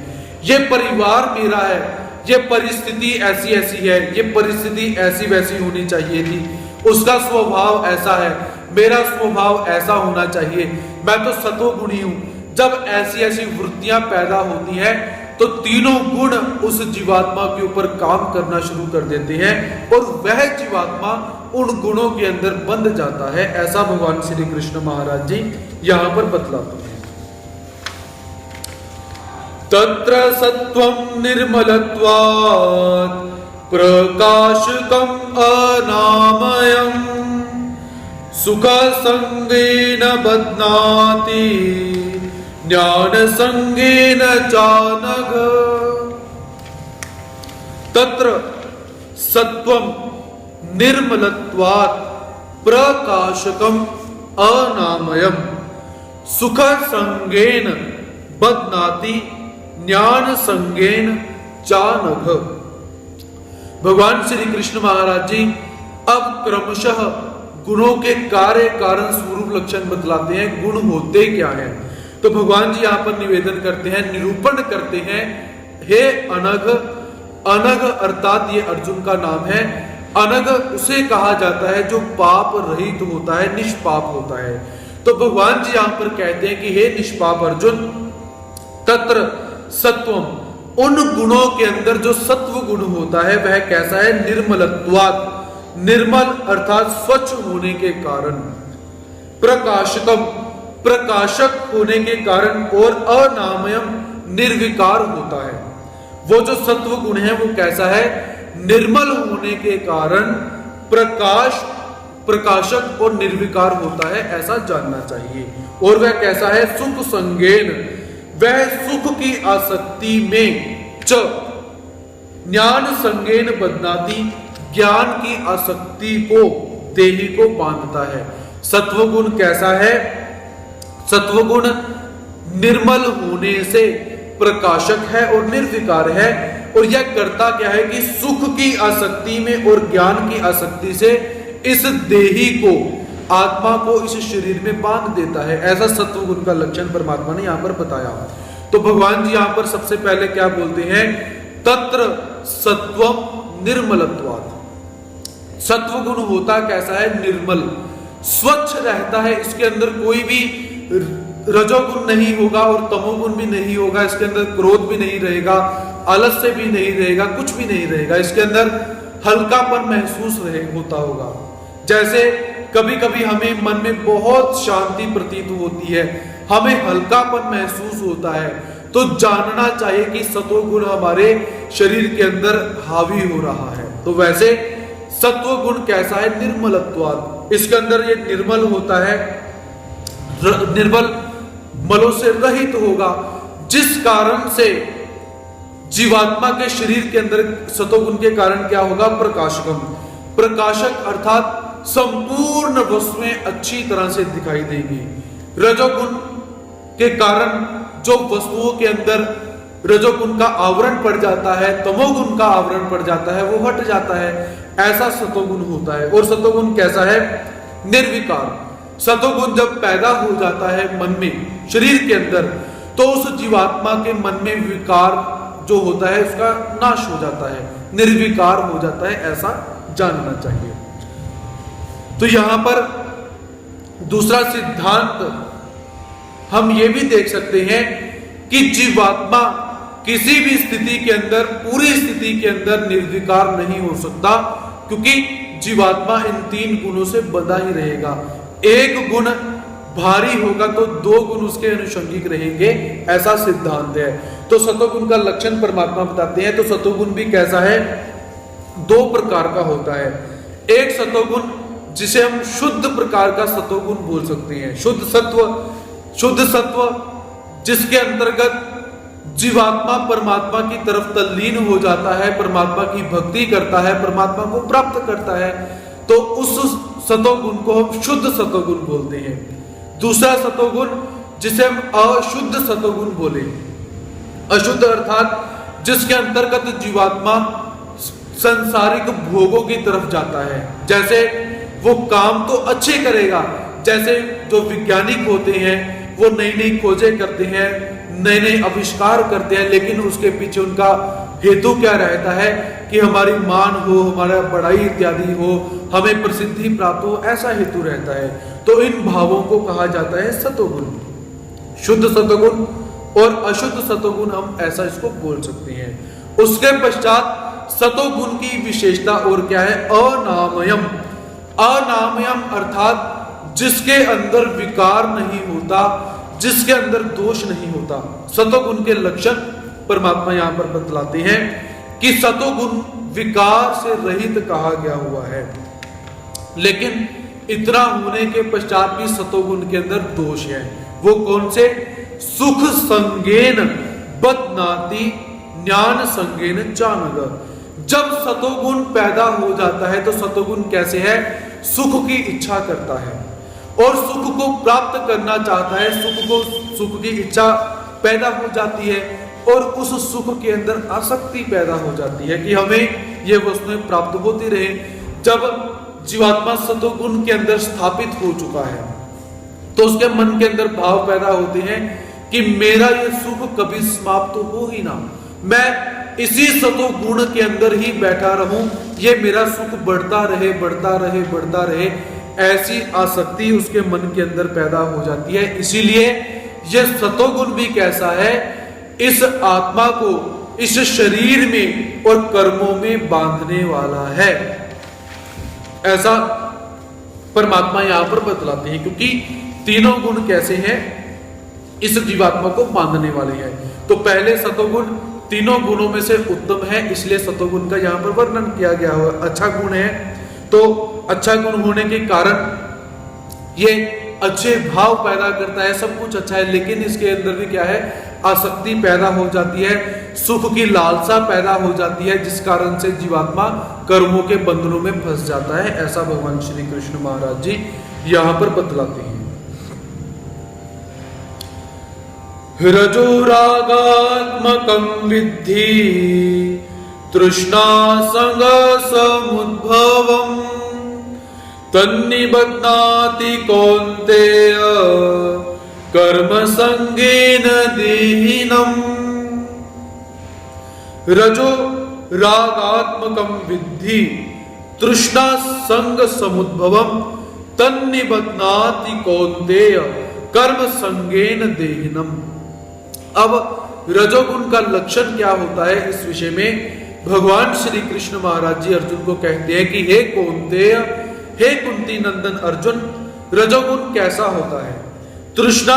[SPEAKER 1] ये परिवार मेरा है, ये परिस्थिति ऐसी ऐसी है, ये परिस्थिति ऐसी वैसी होनी चाहिए थी, उसका स्वभाव ऐसा है, मेरा स्वभाव ऐसा होना चाहिए, मैं तो सतोगुणी हूं। जब ऐसी ऐसी वृत्तियां पैदा होती हैं तो तीनों गुण उस जीवात्मा के ऊपर काम करना शुरू कर देते हैं और वह जीवात्मा उन गुणों के अंदर बंध जाता है। ऐसा भगवान श्री कृष्ण महाराज जी यहां पर बतलाते हैं। तत्र सत्वं निर्मलत्वात् प्रकाशकम् अनामयम् सुख संगेन बध्नाति ज्ञान संगेन चानघ। तत्र सत्वं निर्मलत्वात् प्रकाशकम् अनामयम् सुख संगेन बध्नाति ज्ञान संगेन चानघ। भगवान श्री कृष्ण महाराज जी अब क्रमशः गुणों के कार्य कारण स्वरूप लक्षण बतलाते हैं। गुण होते क्या हैं? तो भगवान जी यहां पर निवेदन करते हैं, निरूपण करते हैं। हे अनघ, अनघ अर्थात ये अर्जुन का नाम है। अनघ उसे कहा जाता है जो पाप रहित होता है, निष्पाप होता है। तो भगवान जी यहां पर कहते हैं कि हे निष्पाप अर्जुन, तत्र सत्वम, उन गुणों के अंदर जो सत्व गुण होता है वह कैसा है? निर्मलत्वात्, निर्मल अर्थात स्वच्छ होने के कारण, प्रकाशकम, प्रकाशक होने के कारण, और अनामयम, निर्विकार होता है। वो जो सत्व गुण है वो कैसा है? निर्मल होने के कारण प्रकाश, प्रकाशक और निर्विकार होता है, ऐसा जानना चाहिए। और वह कैसा है? सुख संगेन, वह सुख की आसक्ति में, च ज्ञान संगेन बध्नाति, ज्ञान की आसक्ति को, देही को बांधता है। सत्वगुण कैसा है? सत्वगुण निर्मल होने से प्रकाशक है और निर्विकार है, और यह करता क्या है कि सुख की आसक्ति में और ज्ञान की आसक्ति से इस देही को, आत्मा को इस शरीर में बांध देता है। ऐसा सत्व गुण का लक्षण परमात्मा ने यहां पर बताया। तो भगवान जी यहां पर सबसे पहले क्या बोलते हैं, तत्र सत्वम निर्मलत्वात्। सत्व गुण होता कैसा है, निर्मल, स्वच्छ रहता है, इसके अंदर कोई भी रजोगुण नहीं होगा और तमोगुण भी नहीं होगा, इसके अंदर क्रोध भी नहीं रहेगा, आलस्य भी नहीं रहेगा, कुछ भी नहीं रहेगा, इसके अंदर हल्कापन महसूस होता होगा। जैसे कभी कभी हमें मन में बहुत शांति प्रतीत होती है, हमें हल्कापन महसूस होता है, तो जानना चाहिए कि सत्वगुण हमारे शरीर के अंदर हावी हो रहा है। तो वैसे सत्वगुण कैसा है, निर्मलत्वात्, इसके अंदर ये निर्मल होता है, निर्मल मलों से रहित होगा, जिस कारण से जीवात्मा के शरीर के अंदर सत्वगुण के कारण क्या होगा, प्रकाशकम, प्रकाशक अर्थात संपूर्ण वस्तुएं अच्छी तरह से दिखाई देंगी। रजोगुण के कारण जो वस्तुओं के अंदर रजोगुण का आवरण पड़ जाता है, तमोगुण का आवरण पड़ जाता है, वो हट जाता है, ऐसा सत्वगुण होता है। और सत्वगुण कैसा है, निर्विकार। सत्वगुण जब पैदा हो जाता है मन में, शरीर के अंदर, तो उस जीवात्मा के मन में विकार जो होता है उसका नाश हो जाता है, निर्विकार हो जाता है, ऐसा जानना चाहिए। तो यहां पर दूसरा सिद्धांत हम ये भी देख सकते हैं कि जीवात्मा किसी भी स्थिति के अंदर, पूरी स्थिति के अंदर निर्विकार नहीं हो सकता, क्योंकि जीवात्मा इन तीन गुणों से बंधा ही रहेगा। एक गुण भारी होगा तो दो गुण उसके अनुषंगिक रहेंगे, ऐसा सिद्धांत है। तो सत्वगुण का लक्षण परमात्मा बताते हैं। तो सत्वगुण भी कैसा है, दो प्रकार का होता है। एक सत्वगुण जिसे हम शुद्ध प्रकार का सत्वगुण बोल सकते हैं, शुद्ध सत्व जिसके अंतर्गत जीवात्मा परमात्मा की तरफ तल्लीन हो जाता है, परमात्मा की भक्ति करता है, परमात्मा को प्राप्त करता है, तो उस सत्वगुण को हम शुद्ध सत्वगुण बोलते हैं। दूसरा सत्वगुण जिसे हम अशुद्ध सत्वगुण बोले, अशुद्ध अर्थात जिसके अंतर्गत जीवात्मा संसारिक भोगों की तरफ जाता है। जैसे वो काम तो अच्छे करेगा, जैसे जो वैज्ञानिक होते हैं वो नई नई खोजें करते हैं, नए नए आविष्कार करते हैं, लेकिन उसके पीछे उनका हेतु क्या रहता है कि हमारी मान हो, हमारा बड़ाई इत्यादि हो, हमें प्रसिद्धि प्राप्त हो, ऐसा हेतु रहता है। तो इन भावों को कहा जाता है सत्वगुण, शुद्ध सत्वगुण और अशुद्ध सत्वगुण, हम ऐसा इसको बोल सकते हैं। उसके पश्चात सत्वगुण की विशेषता और क्या है, अनामयम। अनामयम अर्थात जिसके अंदर विकार नहीं होता, जिसके अंदर दोष नहीं होता। सत्वगुण के लक्षण परमात्मा यहां पर बतलाते हैं कि सत्वगुण विकार से रहित कहा गया हुआ है, लेकिन इतना होने के पश्चात भी सत्वगुण के अंदर दोष है। वो कौन से, सुख संगेन बदनाति ज्ञान संगेन चानग। जब सत्वगुण पैदा हो जाता है तो सत्वगुण कैसे है, सुख की इच्छा करता है और सुख को प्राप्त करना चाहता है, सुख की इच्छा पैदा हो जाती है और उस सुख के अंदर आसक्ति पैदा हो जाती है कि हमें ये वस्तुएं प्राप्त होती रहे। जब जीवात्मा सत्वगुण के अंदर स्थापित हो चुका है तो उसके मन के अंदर भाव पैदा होते हैं कि मेरा ये सुख कभी समाप्त हो ही ना, मैं इसी सत्वगुण के अंदर ही बैठा रहूं, ये मेरा सुख बढ़ता रहे, बढ़ता रहे, बढ़ता रहे, ऐसी आसक्ति उसके मन के अंदर पैदा हो जाती है। इसीलिए यह सत्वगुण भी कैसा है, इस आत्मा को इस शरीर में और कर्मों में बांधने वाला है, ऐसा परमात्मा यहां पर बतलाते हैं। क्योंकि तीनों गुण कैसे हैं, इस जीवात्मा को बांधने वाले हैं। तो पहले सत्वगुण तीनों गुणों में से उत्तम है, इसलिए सत्वगुण का यहां पर वर्णन किया गया हुआ। अच्छा गुण है, तो अच्छा गुण होने के कारण ये अच्छे भाव पैदा करता है, सब कुछ अच्छा है, लेकिन इसके अंदर भी क्या है, आसक्ति पैदा हो जाती है, सुख की लालसा पैदा हो जाती है, जिस कारण से जीवात्मा कर्मों के बंधनों में फंस जाता है। ऐसा भगवान श्री कृष्ण महाराज जी यहां पर बतलाते हैं। रजोरागात्मकं विद्धि तृष्णा संग समुद्भवम् तन्निबध्नाति कौन्तेय कर्म संगेन देहिनम्। रजो रागात्मकं विद्धि तृष्णा संग समुद्भवम् तन्निबध्नाति कौन्तेय कर्म संगेन देहिनम्। अब रजोगुण का लक्षण क्या होता है, इस विषय में भगवान श्री कृष्ण महाराज जी अर्जुन को कहते हैं कि हे कौन्तेय, हे कुंती नंदन अर्जुन, रजोगुण कैसा होता है? तृष्णा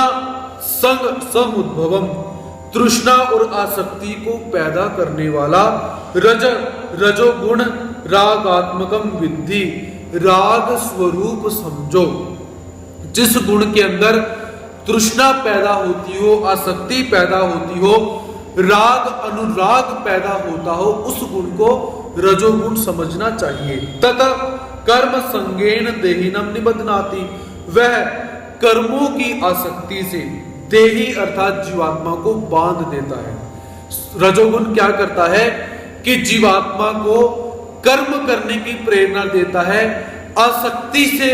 [SPEAKER 1] संग समुद्भवम, तृष्णा और आसक्ति को पैदा करने वाला रजोगुण रागात्मकम विद्धि, राग स्वरूप समझो। जिस गुण के अंदर तृष्णा पैदा होती हो, आसक्ति पैदा होती हो, राग अनुराग पैदा होता हो, उस गुण को रजोगुण समझना चाहिए। तथा कर्म संगेन देहिनम निबध्नाति, वह कर्मों की आसक्ति से देही अर्थात जीवात्मा को बांध देता है। रजोगुण क्या करता है कि जीवात्मा को कर्म करने की प्रेरणा देता है, आसक्ति से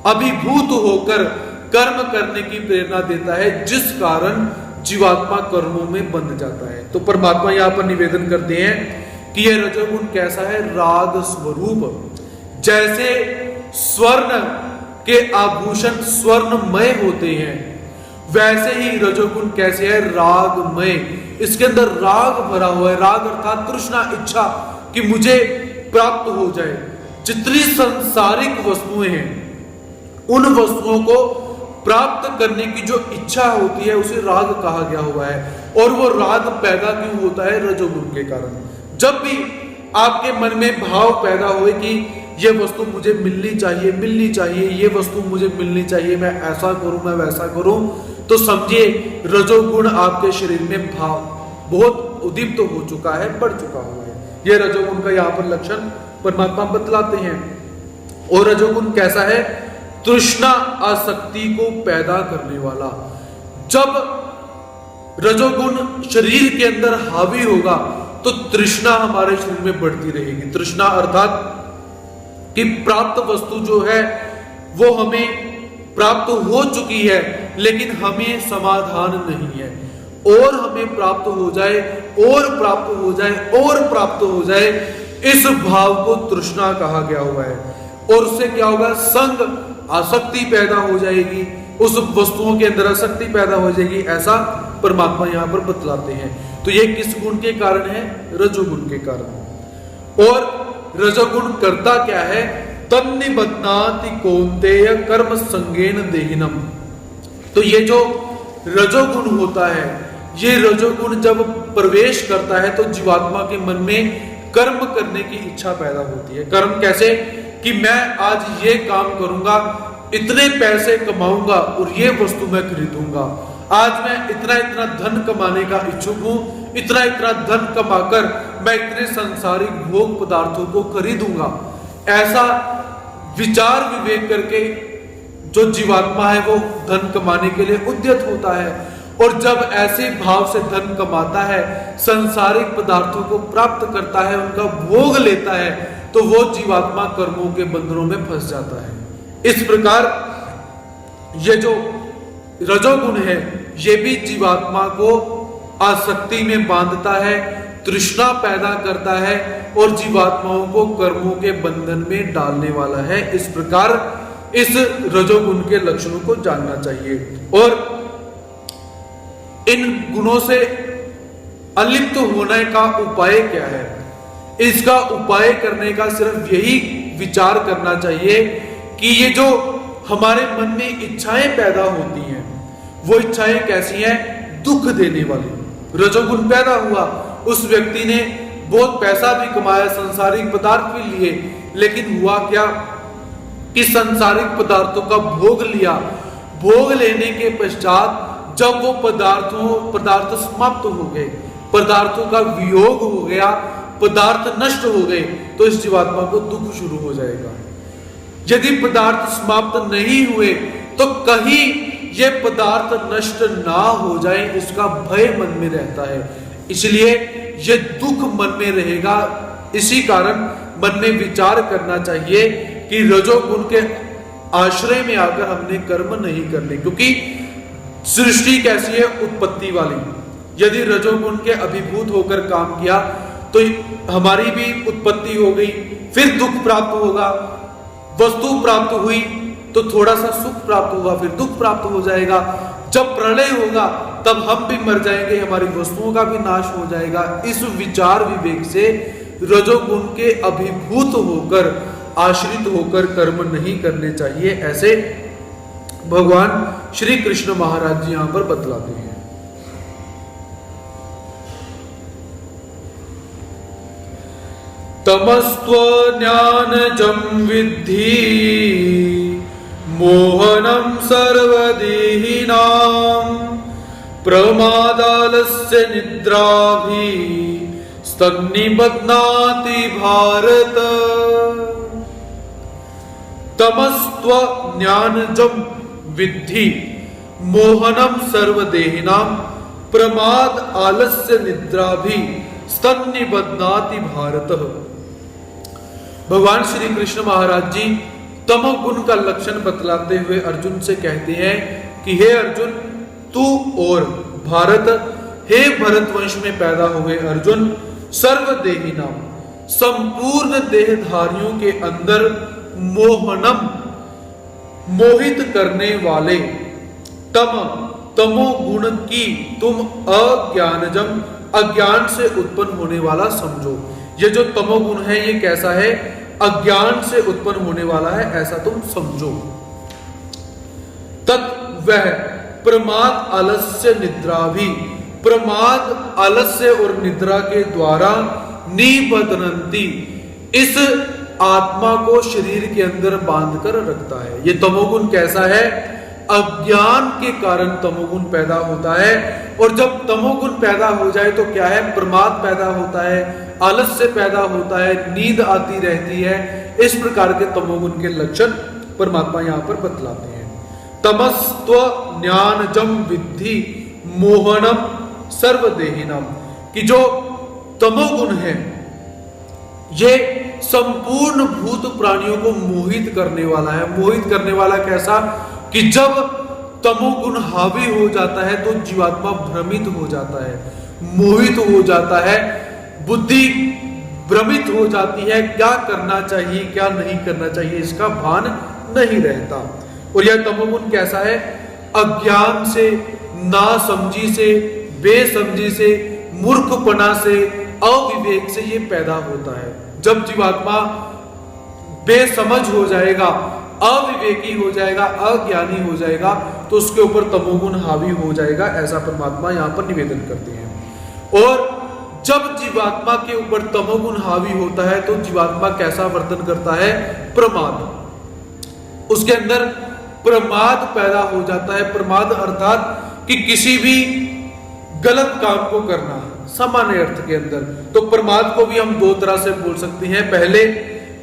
[SPEAKER 1] अभिभूत होकर कर्म करने की प्रेरणा देता है, जिस कारण जीवात्मा कर्मों में बंध जाता है। तो परमात्मा यहां पर निवेदन करते हैं कि यह रजोगुण कैसा है? राग स्वरूप। जैसे स्वर्ण के आभूषण स्वर्णमय होते हैं, वैसे ही रजोगुण कैसे है? रागमय। इसके अंदर राग भरा हुआ है। राग अर्थात तृष्णा, इच्छा कि मुझे प्राप्त हो जाए। जितनी सांसारिक वस्तुएं हैं, उन वस्तुओं को प्राप्त करने की जो इच्छा होती है उसे राग कहा गया हुआ है। और वो राग पैदा क्यों होता है? रजोगुण के कारण। जब भी आपके मन में भाव पैदा हुए कि ये वस्तु मुझे मिलनी चाहिए, मिलनी चाहिए, ये वस्तु मुझे मिलनी चाहिए, मैं ऐसा करूं, मैं वैसा करूं, तो समझिए रजोगुण आपके शरीर में भाव बहुत उद्दीप्त हो चुका है, बढ़ चुका हुआ है। ये रजोगुण का यहाँ पर लक्षण परमात्मा बतलाते हैं। और रजोगुण कैसा है? तृष्णा आसक्ति को पैदा करने वाला। जब रजोगुण शरीर के अंदर हावी होगा तो तृष्णा हमारे शरीर में बढ़ती रहेगी। तृष्णा अर्थात कि प्राप्त वस्तु जो है वो हमें प्राप्त हो चुकी है, लेकिन हमें समाधान नहीं है, और हमें प्राप्त हो जाए, और प्राप्त हो जाए, और प्राप्त हो जाए, इस भाव को तृष्णा कहा गया हुआ है। और उससे क्या होगा? संग, आसक्ति पैदा हो जाएगी, उस वस्तुओं के अंदर आसक्ति पैदा हो जाएगी। ऐसा परमात्मा यहां पर बतलाते हैं। तो ये किस गुण के कारण है? रजोगुण के कारण। और रजोगुण करता क्या है? तन्निबध्नाति कौन्तेय कर्म संगेन देहिनम। तो ये जो रजोगुण होता है, ये रजोगुण जब प्रवेश करता है तो जीवात्मा के मन में कर्म करने की इच्छा पैदा होती है। कर्म कैसे? कि मैं आज ये काम करूंगा, इतने पैसे कमाऊंगा और ये वस्तु मैं खरीदूंगा। आज मैं इतना इतना धन कमाने का इच्छुक हूं, इतना इतना धन कमाकर मैं इतने सांसारिक भोग पदार्थों को खरीदूंगा। ऐसा विचार विवेक करके जो जीवात्मा है वो धन कमाने के लिए उद्यत होता है। और जब ऐसे भाव से धन कमाता है, सांसारिक पदार्थों को प्राप्त करता है, उनका भोग लेता है, तो वो जीवात्मा कर्मों के बंधनों में फंस जाता है। इस प्रकार ये जो रजोगुण है, ये भी जीवात्मा को आसक्ति में बांधता है, तृष्णा पैदा करता है और जीवात्माओं को कर्मों के बंधन में डालने वाला है। इस प्रकार इस रजोगुण के लक्षणों को जानना चाहिए। और इन गुणों से अलिप्त होने का उपाय क्या है? इसका उपाय करने का सिर्फ यही विचार करना चाहिए कि ये जो हमारे मन में इच्छाएं पैदा होती हैं, वो इच्छाएं कैसी हैं? दुख देने वाली। रजोगुण पैदा हुआ, उस व्यक्ति ने बहुत पैसा भी कमाया, सांसारिक पदार्थ भी लिए, लेकिन हुआ क्या कि सांसारिक पदार्थों का भोग लिया। भोग लेने के पश्चात जब वो पदार्थ समाप्त हो गए, पदार्थों का वियोग हो गया, पदार्थ नष्ट हो गए, तो इस जीवात्मा को दुख शुरू हो जाएगा। यदि पदार्थ समाप्त नहीं हुए तो कहीं ये पदार्थ नष्ट ना हो जाए, इसका भय मन में रहता है, इसलिए ये दुख मन में रहेगा। इसी कारण मन में विचार करना चाहिए कि रजोगुण के आश्रय में आकर हमने कर्म नहीं करने, क्योंकि सृष्टि कैसी है, उत्पत्ति वाली। यदि रजोगुण के अभिभूत होकर काम किया तो हमारी भी उत्पत्ति हो गई, फिर दुख प्राप्त होगा, वस्तु प्राप्त हुई तो थोड़ा सा सुख प्राप्त होगा, फिर दुख प्राप्त हो जाएगा। जब प्रलय होगा तब हम भी मर जाएंगे, हमारी वस्तुओं का भी नाश हो जाएगा। इस विचार विवेक से रजोगुण के अभिभूत होकर, आश्रित होकर कर्म नहीं करने चाहिए, ऐसे भगवान श्री कृष्ण महाराज जी यहां पर बतलाते हैं। तमस्त्वज्ञानजं विद्धि मोहनं सर्वदेहिनां प्रमादालस्य निद्राभि स्तन्निबध्नाति भारत। तमस्त्वज्ञानजं विद्धि मोहनं सर्वदेहिनां प्रमाद आलस्य निद्राभि स्तन्निबध्नाति भारत। भगवान श्री कृष्ण महाराज जी तमोगुण का लक्षण बतलाते हुए अर्जुन से कहते हैं कि हे अर्जुन, तू और भारत, हे भरतवंश में पैदा हुए अर्जुन, सर्वदेही नाम, संपूर्ण देहधारियों के अंदर मोहनम, मोहित करने वाले, तमोगुण की तुम अज्ञानजम, अज्ञान से उत्पन्न होने वाला समझो। ये जो तमोगुण है ये कैसा है, अज्ञान से उत्पन्न होने वाला है, ऐसा तुम समझो। तत् वह प्रमाद आलस्य निद्रा भी, प्रमाद आलस्य और निद्रा के द्वारा निबध्नन्ति, इस आत्मा को शरीर के अंदर बांधकर रखता है। ये तमोगुण कैसा है, अज्ञान के कारण तमोगुण पैदा होता है। और जब तमोगुण पैदा हो जाए तो क्या है, प्रमाद पैदा होता है, आलस्य पैदा होता है, नींद आती रहती है। इस प्रकार के तमोगुण के लक्षण परमात्मा यहां पर बतलाते हैं। तमस्त्व ज्ञानजम विद्धि मोहनम सर्वदेहिनम, कि जो तमोगुण है ये संपूर्ण भूत प्राणियों को मोहित करने वाला है। मोहित करने वाला कैसा, कि जब तमोगुण हावी हो जाता है तो जीवात्मा भ्रमित हो जाता है, मोहित हो जाता है, बुद्धि भ्रमित हो जाती है, क्या करना चाहिए क्या नहीं करना चाहिए इसका भान नहीं रहता। और यह तमोगुण कैसा है, अज्ञान से, नासमझी से, बेसमझी से, मूर्खपना से, अविवेक से ये पैदा होता है। जब जीवात्मा बेसमझ हो जाएगा, अविवेकी हो जाएगा, अज्ञानी हो जाएगा, तो उसके ऊपर तमोगुण हावी हो जाएगा, ऐसा परमात्मा यहां पर निवेदन करते हैं। और जब जीवात्मा के ऊपर तमोगुण हावी होता है तो जीवात्मा कैसा वर्तन करता है, प्रमाद, उसके अंदर प्रमाद पैदा हो जाता है। प्रमाद अर्थात कि किसी भी गलत काम को करना, सामान्य अर्थ के अंदर। तो प्रमाद को भी हम दो तरह से बोल सकते हैं। पहले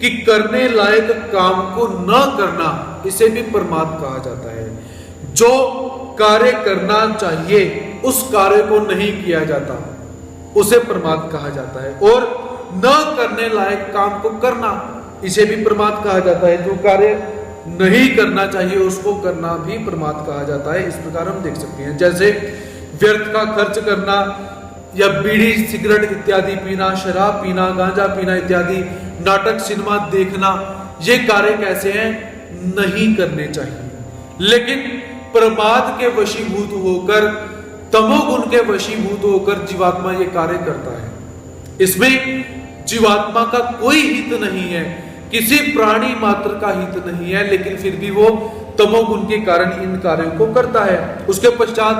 [SPEAKER 1] कि करने लायक काम को न करना, इसे भी प्रमाद कहा जाता है। जो कार्य करना चाहिए उस कार्य को नहीं किया जाता, उसे प्रमाद कहा जाता है। और न करने लायक काम को करना, इसे भी प्रमाद कहा जाता है। जो कार्य नहीं करना चाहिए उसको करना भी प्रमाद कहा जाता है। इस प्रकार हम देख सकते हैं, जैसे व्यर्थ का खर्च करना, या बीड़ी सिगरेट इत्यादि पीना, शराब पीना, गांजा पीना इत्यादि, नाटक सिनेमा देखना, ये कार्य कैसे हैं, नहीं करने चाहिए। लेकिन प्रमाद के वशीभूत होकर, तमोगुण के वशीभूत होकर जीवात्मा ये कार्य करता है। इसमें जीवात्मा का कोई हित नहीं है, किसी प्राणी मात्र का हित नहीं है, लेकिन फिर भी वो तमोगुण के कारण इन कार्यों को करता है। उसके पश्चात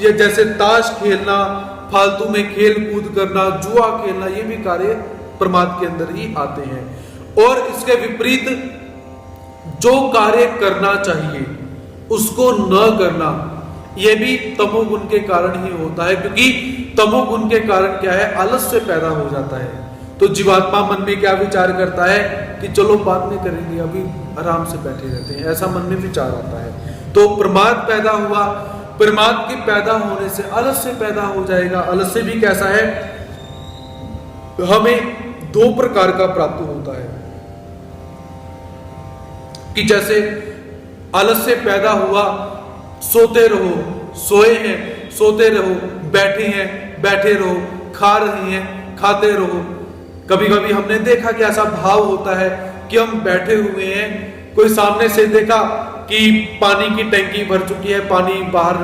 [SPEAKER 1] ये जैसे ताश खेलना, फालतू में खेल कूद करना, जुआ खेलना, ये भी कार्य प्रमाद के अंदर ही आते हैं। और इसके विपरीत जो कार्य करना चाहिए उसको न करना, यह भी तमोगुण के कारण ही होता है। क्योंकि तमोगुण के कारण क्या है, आलस्य पैदा हो जाता है। तो जीवात्मा मन में क्या विचार करता है कि चलो बाद में करेंगे, अभी आराम से बैठे रहते हैं, ऐसा मन में विचार आता है। तो प्रमाद पैदा हुआ, प्रमाद के पैदा होने से आलस्य पैदा हो जाएगा। आलस्य भी कैसा है, हमें दो प्रकार का प्राप्त होता है कि जैसे आलस्य पैदा हुआ, सोते रहो, सोए हैं सोते रहो, बैठे हैं बैठे रहो, खा रहे हैं खाते रहो। कभी कभी हमने देखा कि ऐसा भाव होता है कि हम बैठे हुए हैं, कोई सामने से देखा कि पानी की टंकी भर चुकी है, पानी बाहर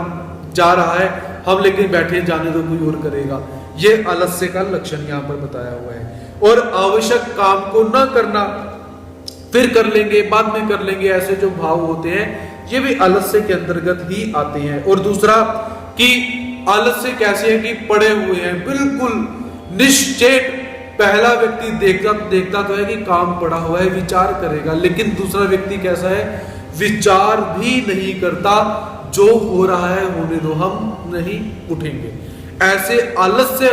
[SPEAKER 1] जा रहा है, हम लेकिन बैठे, जाने दो कोई और करेगा। ये आलस्य का लक्षण यहाँ पर बताया हुआ है। और आवश्यक काम को न करना, फिर कर लेंगे बाद में कर लेंगे, ऐसे जो भाव होते हैं ये भी आलस्य के अंतर्गत ही आते हैं। और दूसरा कि आलस्य कैसे है कि पड़े हुए हैं बिल्कुल निश्चेत। पहला व्यक्ति देखता तो है कि काम पड़ा हुआ है, विचार करेगा, लेकिन दूसरा व्यक्ति कैसा है, विचार भी नहीं करता, जो हो रहा है होने दो, हम नहीं उठेंगे। ऐसे आलस्य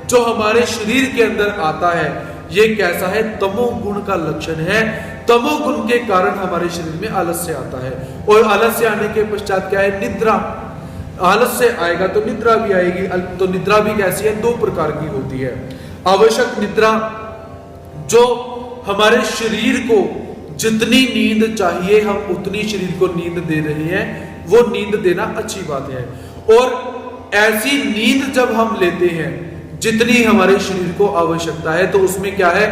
[SPEAKER 1] जो हमारे शरीर के अंदर आता है, ये कैसा है, तमोगुण का लक्षण है। तमोगुण के कारण हमारे शरीर में आलस्य आता है। और आलस्य आने के पश्चात क्या है, निद्रा। आलस्य आएगा तो निद्रा भी आएगी। तो निद्रा भी कैसी है, दो प्रकार की होती है। आवश्यक निद्रा, जो हमारे शरीर को जितनी नींद चाहिए हम उतनी शरीर को नींद दे रहे हैं, वो नींद देना अच्छी बात है। और ऐसी नींद जब हम लेते हैं जितनी हमारे शरीर को आवश्यकता है, तो उसमें क्या है,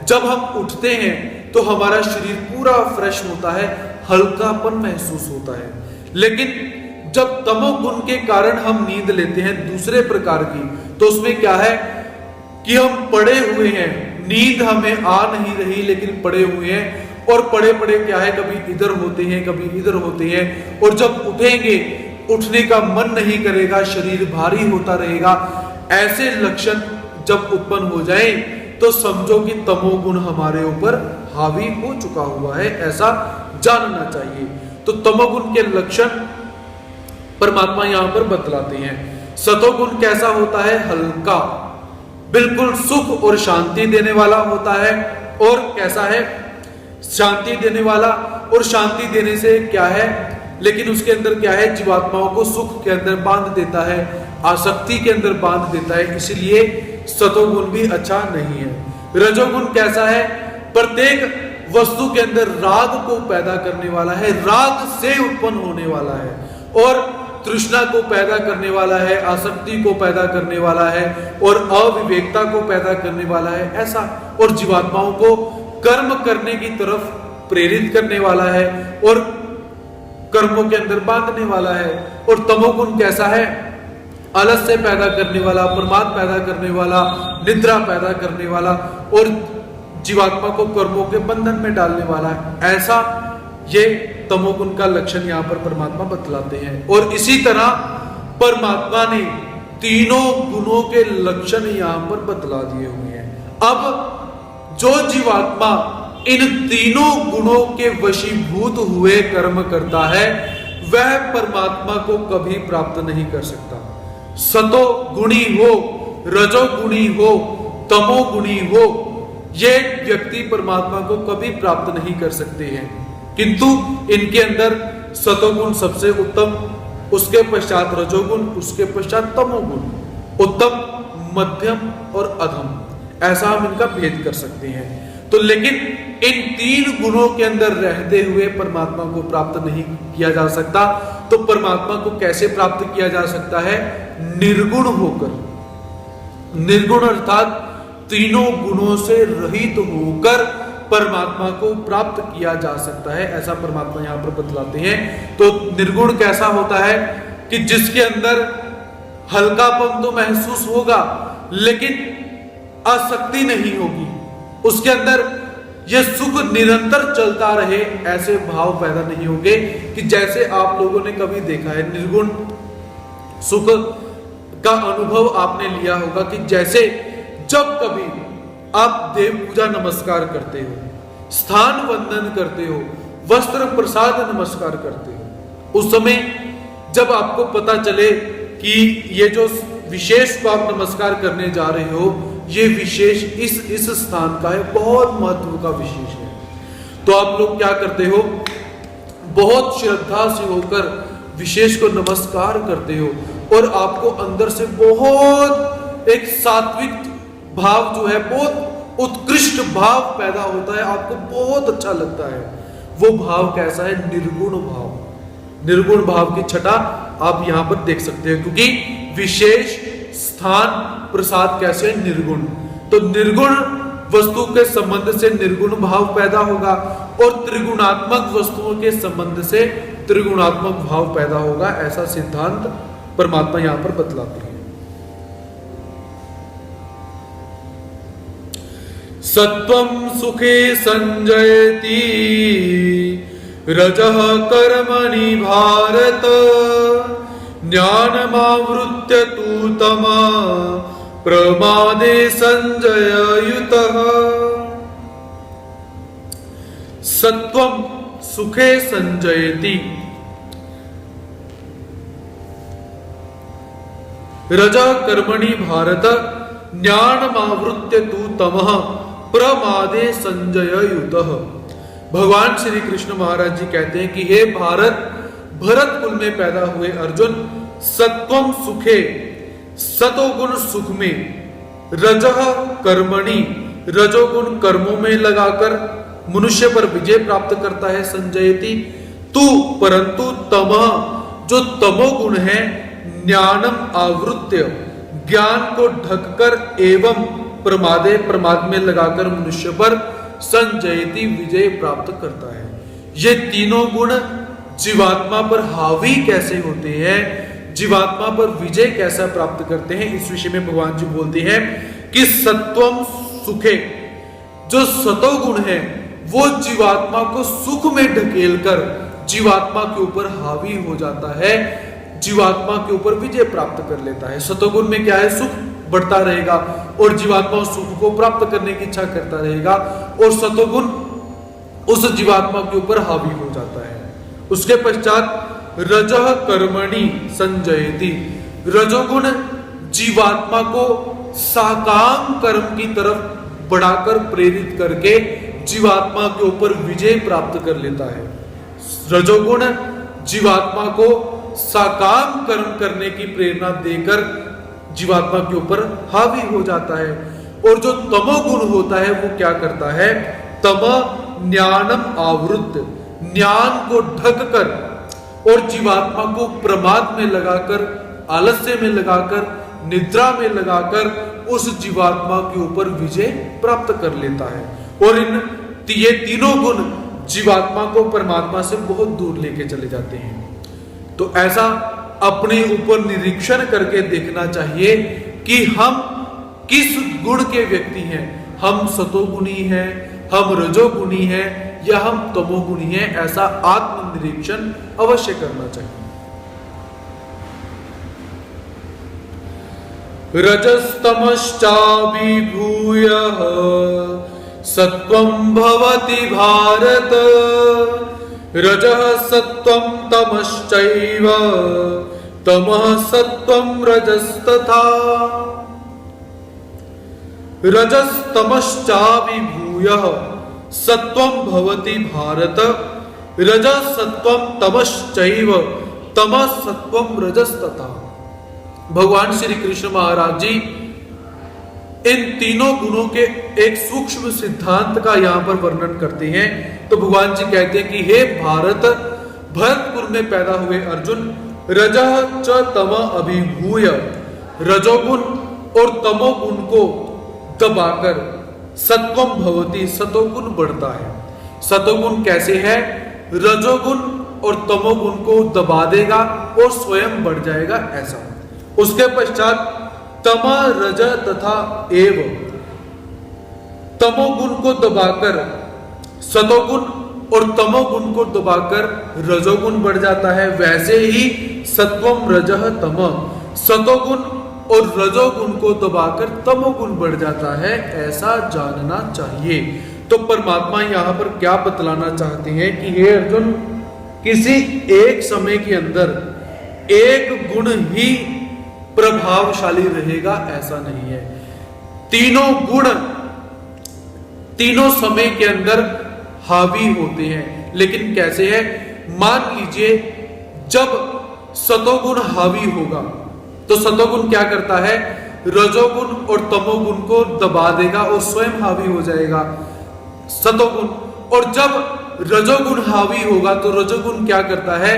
[SPEAKER 1] जब हम उठते हैं तो हमारा शरीर पूरा फ्रेश होता है, हल्कापन महसूस होता है। लेकिन जब तमोगुण के कारण हम नींद लेते हैं दूसरे प्रकार की, तो उसमें क्या है कि हम पड़े हुए हैं, नींद हमें आ नहीं रही लेकिन पड़े हुए हैं। और पड़े पड़े क्या है, कभी इधर होते हैं कभी इधर होते हैं। और जब उठेंगे उठने का मन नहीं करेगा, शरीर भारी होता रहेगा। ऐसे लक्षण जब उत्पन्न हो जाए तो समझो कि तमोगुण हमारे ऊपर हावी हो चुका हुआ है, ऐसा जानना चाहिए। तो तमोगुण के लक्षण परमात्मा यहां पर बतलाते हैं। सतोगुण कैसा होता है, हल्का, बिल्कुल सुख और शांति देने वाला होता है। और कैसा है, शांति देने वाला। और शांति देने से क्या है, लेकिन उसके अंदर क्या है, जीवात्माओं को सुख के अंदर बांध देता है, आसक्ति के अंदर बांध देता है, इसलिए सतोगुण भी अच्छा नहीं है। रजोगुण कैसा है, प्रत्येक वस्तु के अंदर राग को पैदा करने वाला है, राग से उत्पन्न होने वाला है, और तृष्णा को पैदा करने वाला है, आसक्ति को पैदा करने वाला है, और अविवेकता को पैदा करने वाला है, ऐसा। और जीवात्माओं को कर्म करने की तरफ प्रेरित करने वाला है, और कर्मों के अंदर बांधने वाला है। और तमोगुण कैसा है, आलस्य पैदा करने वाला, प्रमाद पैदा करने वाला, निद्रा पैदा करने वाला, और जीवात्मा को कर्मों के बंधन में डालने वाला है। ऐसा ये तमोगुण का लक्षण यहाँ पर परमात्मा बतलाते हैं। और इसी तरह परमात्मा ने तीनों गुणों के लक्षण यहाँ पर बतला दिए हुए हैं। अब जो जीवात्मा इन तीनों गुणों के वशीभूत हुए कर्म करता है, वह परमात्मा को कभी प्राप्त नहीं कर सकता। सतो गुणी हो, रजो गुणी हो, तमो गुणी हो, ये व्यक्ति परमात्मा को कभी प्राप्त नहीं कर सकते हैं। किंतु इनके अंदर सतोगुण सबसे उत्तम, उसके पश्चात रजोगुण, उसके पश्चात तमोगुण, उत्तम, मध्यम और अधम, ऐसा हम इनका भेद कर सकते हैं। तो लेकिन इन तीन गुणों के अंदर रहते हुए परमात्मा को प्राप्त नहीं किया जा सकता। तो परमात्मा को कैसे प्राप्त किया जा सकता है, निर्गुण होकर। निर्गुण अर्थात तीनों गुणों से रहित होकर परमात्मा को प्राप्त किया जा सकता है, ऐसा परमात्मा यहां पर बतलाते हैं। तो निर्गुण कैसा होता है कि जिसके अंदर हल्कापन तो महसूस होगा लेकिन आसक्ति नहीं होगी, उसके अंदर यह सुख निरंतर चलता रहे, ऐसे भाव पैदा नहीं होंगे। कि जैसे आप लोगों ने कभी देखा है, निर्गुण सुख का अनुभव आपने लिया होगा कि जैसे जब कभी आप देव पूजा नमस्कार करते हो, स्थान वंदन करते हो, वस्त्र प्रसाद नमस्कार करते हो, उस समय जब आपको पता चले कि ये जो विशेष को आप नमस्कार करने जा रहे हो, ये विशेष इस स्थान का है, बहुत महत्व का विशेष है, तो आप लोग क्या करते हो, बहुत श्रद्धा से होकर विशेष को नमस्कार करते हो और आपको अंदर से बहुत एक सात्विक भाव जो है, बहुत उत्कृष्ट भाव पैदा होता है, आपको बहुत अच्छा लगता है। वो भाव कैसा है? निर्गुण भाव। निर्गुण भाव की छटा आप यहां पर देख सकते हैं, क्योंकि विशेष स्थान प्रसाद कैसे है? निर्गुण। तो निर्गुण वस्तु के संबंध से निर्गुण भाव पैदा होगा और त्रिगुणात्मक वस्तुओं के संबंध से त्रिगुणात्मक भाव पैदा होगा। ऐसा सिद्धांत परमात्मा यहां पर बतलाते हैं। सत्वं सुखे संजयति रजः कर्मणि भारत ज्ञानमावृत्य तु तमः प्रमादे संजययुतः। सत्वं सुखे संजयति रजः कर्मणि भारत ज्ञानमावृत्य तु तमः प्रमादे संजययुतः। भगवान श्री कृष्ण महाराज जी कहते हैं कि हे भारत, भरत कुल में पैदा हुए अर्जुन, सत्वम सुखे, सतोगुण सुख में, रजः कर्मणि, रजोगुण कर्मों में लगाकर मनुष्य पर विजय प्राप्त करता है, संजयति। तू परंतु तमः, जो तमोगुण है, ज्ञानम आवृत्य, ज्ञान को ढककर, एवं प्रमादे, प्रमाद में लगाकर मनुष्य पर संजयति, विजय प्राप्त करता है। ये तीनों गुण जीवात्मा पर हावी कैसे होते हैं, जीवात्मा पर विजय कैसा प्राप्त करते हैं, इस विषय में भगवान जी बोलते हैं कि सत्वम सुखे, जो सतोगुण है वो जीवात्मा को सुख में ढकेलकर जीवात्मा के ऊपर हावी हो जाता है, जीवात्मा के ऊपर विजय प्राप्त कर लेता है। सतोगुण में क्या है? सुख बढ़ता रहेगा और जीवात्मा सुख को प्राप्त करने की इच्छा करता रहेगा और सतोगुण उस जीवात्मा के ऊपर हावी हो जाता है। उसके पश्चात रजः कर्मणि संजयति, रजोगुण जीवात्मा को साकाम कर्म की तरफ बढ़ाकर प्रेरित करके जीवात्मा के ऊपर विजय प्राप्त कर लेता है। रजोगुण जीवात्मा को साकाम कर्म करने की प्रेरणा देकर जीवात्मा के ऊपर हावी हो जाता है। और जो तमोगुण होता है वो क्या करता है? तम ज्ञानम आवृत्त, ज्ञान को ढककर और जीवात्मा को प्रमाद में लगाकर, आलस्य में लगाकर, निद्रा में लगाकर उस जीवात्मा के ऊपर विजय प्राप्त कर लेता है। और ये तीनों गुण जीवात्मा को परमात्मा से बहुत दूर लेके चले जाते हैं। तो ऐसा अपने ऊपर निरीक्षण करके देखना चाहिए कि हम किस गुण के व्यक्ति हैं। हम सतोगुणी हैं, हम रजोगुणी हैं या हम तमोगुणी हैं, ऐसा आत्मनिरीक्षण अवश्य करना चाहिए। रजस्तमश्चाभिभूय सत्वं भवति भारत, रजः सत्वं तमश्चैव तमः सत्वं रजस्तथा। रजस्तमश्चाभिभूय सत्वं भवति भारत, रजः सत्वं तमश्चैव तमः सत्वं रजस्तथा। भगवान श्री कृष्ण महाराज जी इन तीनों गुणों के एक सूक्ष्म सिद्धांत का यहां पर वर्णन करते हैं। तो भगवान जी कहते हैं कि हे भारत, भरतपुर में पैदा हुए अर्जुन, रजः च तम अभिभूय, रजोगुण और तमोगुण को दबाकर सत्वम भवति, सतोगुण बढ़ता है। सतोगुण कैसे है? रजोगुण और तमोगुण को दबा देगा और स्वयं बढ़ जाएगा, ऐसा। उसके पश्चात तम रज तथा एव, तमोगुण को दबाकर सतोगुण और तमोगुण को दबाकर रजोगुण बढ़ जाता है। वैसे ही सत्वम रजः तम, सतोगुण और रजोगुण को दबाकर तमोगुण बढ़ जाता है, ऐसा जानना चाहिए। तो परमात्मा यहां पर क्या बतलाना चाहते हैं कि हे अर्जुन, किसी एक समय के अंदर एक गुण ही प्रभावशाली रहेगा, ऐसा नहीं है। तीनों गुण तीनों समय के अंदर हावी होते हैं, लेकिन कैसे है? मान लीजिए जब सतोगुण हावी होगा तो सतोगुण क्या करता है, रजोगुण और तमोगुण को दबा देगा और स्वयं हावी हो जाएगा सतोगुण। और जब रजोगुण हावी होगा तो रजोगुण क्या करता है,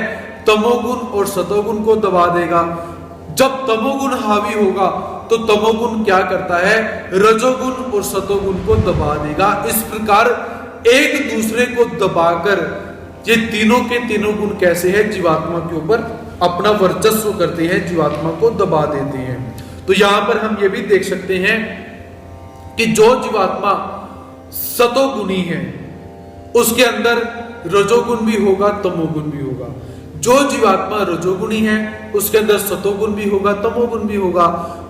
[SPEAKER 1] तमोगुण और सतोगुण को दबा देगा। जब तमोगुण हावी होगा तो तमोगुण क्या करता है, रजोगुण और सतोगुण को दबा देगा। इस प्रकार एक दूसरे को दबाकर ये तीनों के तीनों गुण कैसे हैं, जीवात्मा के ऊपर अपना वर्चस्व करते हैं, जीवात्मा को दबा देते हैं। तो यहां पर हम ये भी देख सकते हैं कि जो जीवात्मा सतोगुणी है उसके अंदर रजोगुण भी होगा, तमोगुण भी होगा। जो जीवात्मा रजोगुणी है उसके अंदर सतोगुण भी होगा, तमोगुण भी होगा।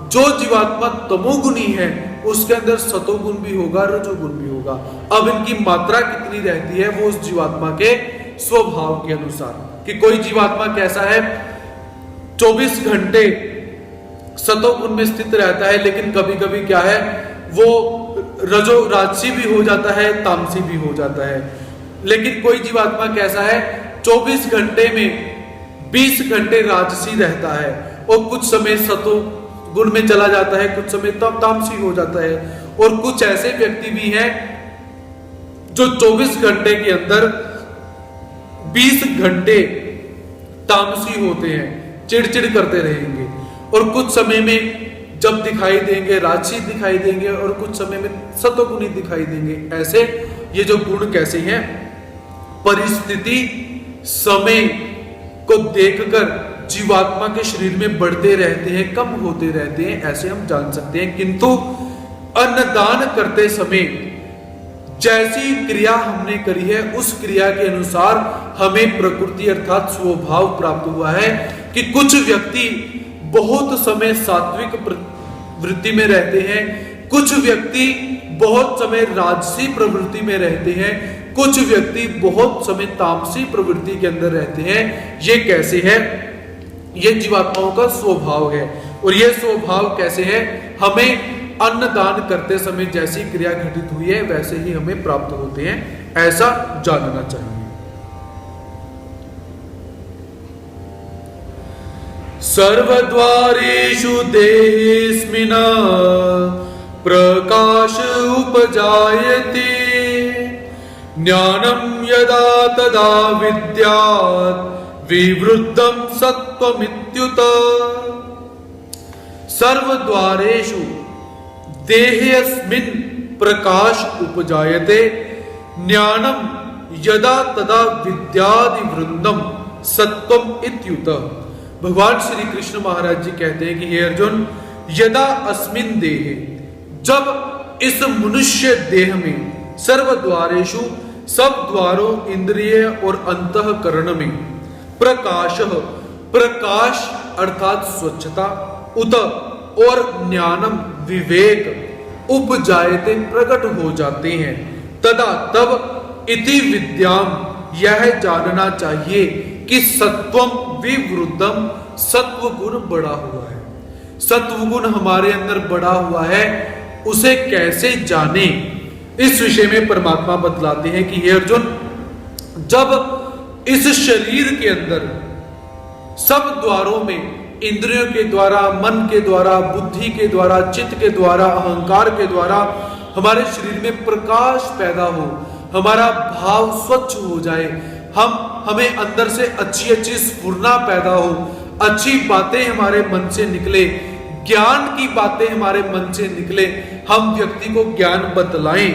[SPEAKER 1] जो जीवात्मा तमोगुणी है उसके अंदर सतोगुण भी होगा, रजोगुण भी होगा। अब इनकी मात्रा कितनी रहती है वो उस जीवात्मा के स्वभाव के अनुसार, कि कोई जीवात्मा कैसा है 24 घंटे सतोगुण में स्थित रहता है, लेकिन कभी कभी क्या है वो राजसी भी हो जाता है, तामसी भी हो जाता है। लेकिन कोई जीवात्मा कैसा है 24 घंटे में 20 घंटे राजसी रहता है और कुछ समय सतोगुण में चला जाता है, कुछ समय तामसी हो जाता है। और कुछ ऐसे व्यक्ति भी हैं जो 24 घंटे के अंदर 20 घंटे तामसी होते हैं, चिड़चिड़ करते रहेंगे, और कुछ समय में जब दिखाई देंगे राजसी दिखाई देंगे और कुछ समय में सतोगुणी दिखाई देंगे। ऐसे ये जो गुण कैसे हैं, परिस्थिति समय को देखकर जीवात्मा के शरीर में बढ़ते रहते हैं, कम होते रहते हैं, ऐसे हम जान सकते हैं। किंतु अन्नदान करते समय जैसी क्रिया हमने करी है उस क्रिया के अनुसार हमें प्रकृति अर्थात स्वभाव प्राप्त हुआ है कि कुछ व्यक्ति बहुत समय सात्विक वृत्ति में रहते हैं, कुछ व्यक्ति बहुत समय राजसी प्रवृत्ति में रहते हैं, कुछ व्यक्ति बहुत समय तामसी प्रवृत्ति के अंदर रहते हैं। ये कैसे है, ये जीवात्माओं का स्वभाव है। और ये स्वभाव कैसे है, हमें अन्नदान करते समय जैसी क्रिया घटित हुई है वैसे ही हमें प्राप्त होते हैं, ऐसा जानना चाहिए। सर्वद्वारेषु देहेस्मिन् प्रकाश उपजायते ज्ञानं यदा तदा विद्यात् विवृद्धं सत्त्वमित्युत। सर्वद्वारेषु देहेस्मिन् प्रकाश उपजायते ज्ञानं यदा तदा विद्यादि वृंदम सत्वम इत्युत। भगवान श्री कृष्ण महाराज जी कहते हैं कि हे अर्जुन, यदा अस्मिन् देहे, जब इस मनुष्य देह में, सर्वद्वारेषु, सब द्वारों, इंद्रिय और अंतःकरण में, प्रकाश, प्रकाश अर्थात स्वच्छता, उत और ज्ञानम विवेक, उपजायते प्रकट हो जाते हैं, तदा तब इति विद्याम, यह जानना चाहिए कि सत्वम विवृद्धम, सत्व गुण बढ़ा हुआ है। सत्व गुण हमारे अंदर बढ़ा हुआ है, उसे कैसे जाने, इस विषय में परमात्मा बतलाते हैं कि हे अर्जुन, जब इस शरीर के अंदर सब द्वारों में, इंद्रियों के द्वारा, मन के द्वारा, बुद्धि के द्वारा, चित्त के द्वारा, अहंकार के द्वारा हमारे शरीर में प्रकाश पैदा हो, हमारा भाव स्वच्छ हो जाए, हमें अंदर से अच्छी अच्छी स्फुरना पैदा हो, अच्छी बातें हमारे मन से निकले, ज्ञान की बातें हमारे मन से निकले, हम व्यक्ति को ज्ञान बतलाएं,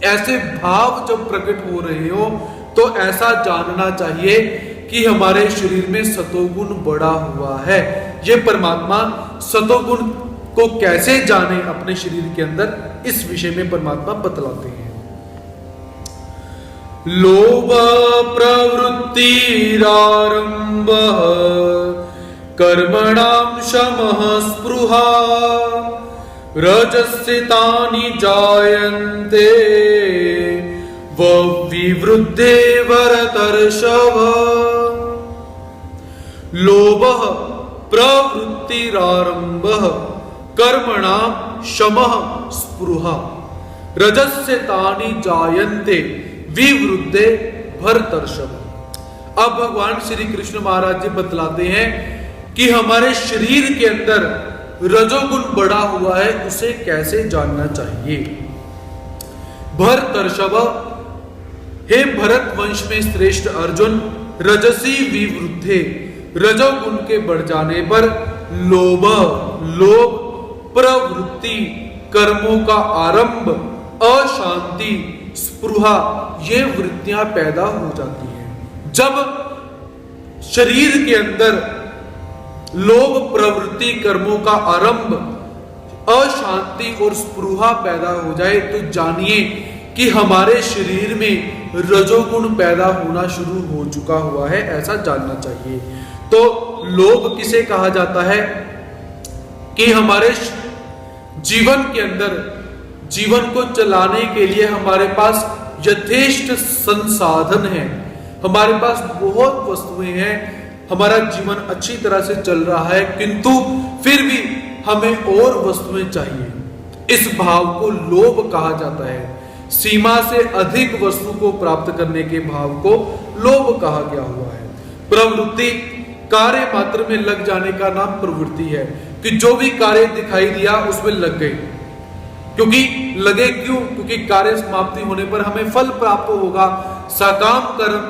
[SPEAKER 1] ऐसे भाव जब प्रकट हो रहे हो तो ऐसा जानना चाहिए कि हमारे शरीर में सतोगुण बढ़ा हुआ है। ये परमात्मा सतोगुण को कैसे जाने अपने शरीर के अंदर, इस विषय में परमात्मा बतलाते हैं। लोभ प्रवृत्तिरारंभ कर्मणां शमः स्पृहा रजस्यतानि जायन्ते विवृद्धे भरतर्षभ। लोभः प्रवृत्तिरारंभः कर्मणां शमः स्पृहा रजस्यतानि जायन्ते विवृद्धे भरतर्षभ। अब भगवान श्री कृष्ण महाराज जी बतलाते हैं कि हमारे शरीर के अंदर रजोगुण बढ़ा हुआ है, उसे कैसे जानना चाहिए। भरतर्षभ, हे भरत वंश में श्रेष्ठ अर्जुन, रजसी विवृद्धे, रजोगुण के बढ़ जाने पर लोभ, प्रवृत्ति, कर्मों का आरंभ, अशांति, स्पृहा, ये वृत्तियां पैदा हो जाती हैं। जब शरीर के अंदर लोभ, प्रवृत्ति, कर्मों का आरंभ, अशांति और स्पृहा पैदा हो जाए तो जानिए कि हमारे शरीर में रजोगुण पैदा होना शुरू हो चुका हुआ है, ऐसा जानना चाहिए। तो लोभ किसे कहा जाता है कि हमारे जीवन के अंदर, जीवन को चलाने के लिए हमारे पास यथेष्ट संसाधन है, हमारे पास बहुत वस्तुएं हैं, हमारा जीवन अच्छी तरह से चल रहा है, किंतु फिर भी हमें और वस्तुएं चाहिए। इस भाव को लोभ कहा जाता है। सीमा से अधिक वस्तु को प्राप्त करने के भाव को लोभ कहा गया हुआ है। प्रवृत्ति, कार्य मात्र में लग जाने का नाम प्रवृत्ति है, कि जो भी कार्य दिखाई दिया उसमें लग गए। क्योंकि लगे क्यों? क्योंकि कार्य समाप्ति होने पर हमें फल प्राप्त होगा। साकाम कर्म,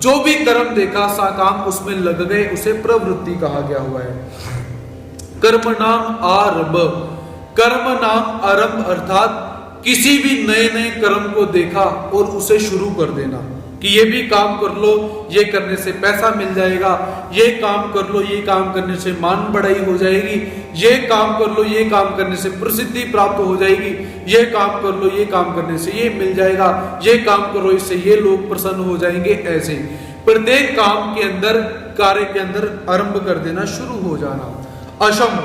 [SPEAKER 1] जो भी कर्म देखा साकाम उसमें लग गए, उसे प्रवृत्ति कहा गया हुआ है। कर्म नाम आरंभ, कर्म नाम आरंभ अर्थात किसी भी नए नए कर्म को देखा और उसे शुरू कर देना कि ये भी काम कर लो, ये करने से पैसा मिल जाएगा, ये काम कर लो, ये काम करने से मान बढ़ाई हो जाएगी, ये काम कर लो, ये काम करने से प्रसिद्धि प्राप्त हो जाएगी, ये काम कर लो, ये काम करने से ये मिल जाएगा, ये काम करो इससे ये लोग प्रसन्न हो जाएंगे। ऐसे प्रत्येक काम के अंदर, कार्य के अंदर आरंभ कर देना, शुरू हो जाना। अशम,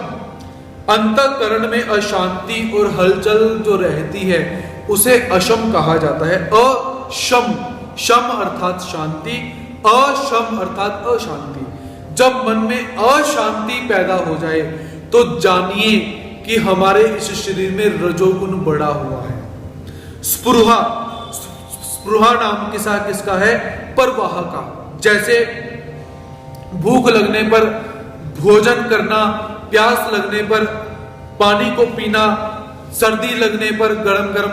[SPEAKER 1] अंतःकरण में अशांति और हलचल जो रहती है उसे अशम कहा जाता है। अशम, शम अर्थात शांति, अशम अर्थात अशांति। जब मन में अशांति पैदा हो जाए तो जानिए कि हमारे इस शरीर में रजोगुण बढ़ा हुआ है। स्पृहा, स्पृहा नाम किसका है? प्रवाह का। जैसे भूख लगने पर भोजन करना, प्यास लगने पर पानी को पीना, सर्दी लगने पर गर्म गर्म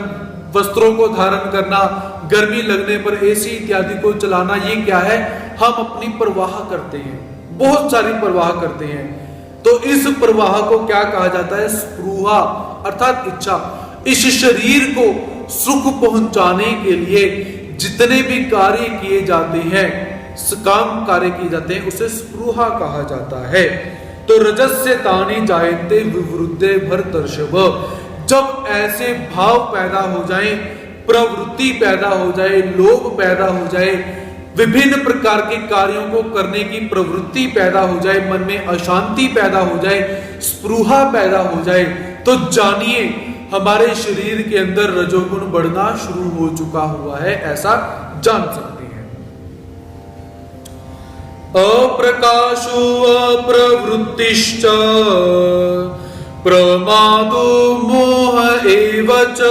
[SPEAKER 1] वस्त्रों को धारण करना, गर्मी लगने पर एसी इत्यादि को चलाना, ये क्या है? हम अपनी परवाह करते हैं, बहुत सारी परवाह करते हैं। तो इस परवाह को क्या कहा जाता है? स्पृहा अर्थात इच्छा। इस शरीर को सुख पहुंचाने के लिए जितने भी कार्य किए जाते हैं, काम कार्य किए जाते हैं, उसे स्पृहा कहा जाता है। तो रजस्य तानि जायन्ते विवृद्धे भरतर्षभ, जब ऐसे भाव पैदा हो जाए, प्रवृत्ति पैदा हो जाए, लोभ पैदा हो जाए, विभिन्न प्रकार के कार्यों को करने की प्रवृत्ति पैदा हो जाए, मन में अशांति पैदा हो जाए, स्पृहा पैदा हो जाए, तो जानिए हमारे शरीर के अंदर रजोगुण बढ़ना शुरू हो चुका हुआ है, ऐसा जान सकते हैं। अप्रकाशो अप्रवृत्तिश्च प्रमादो मोह एव च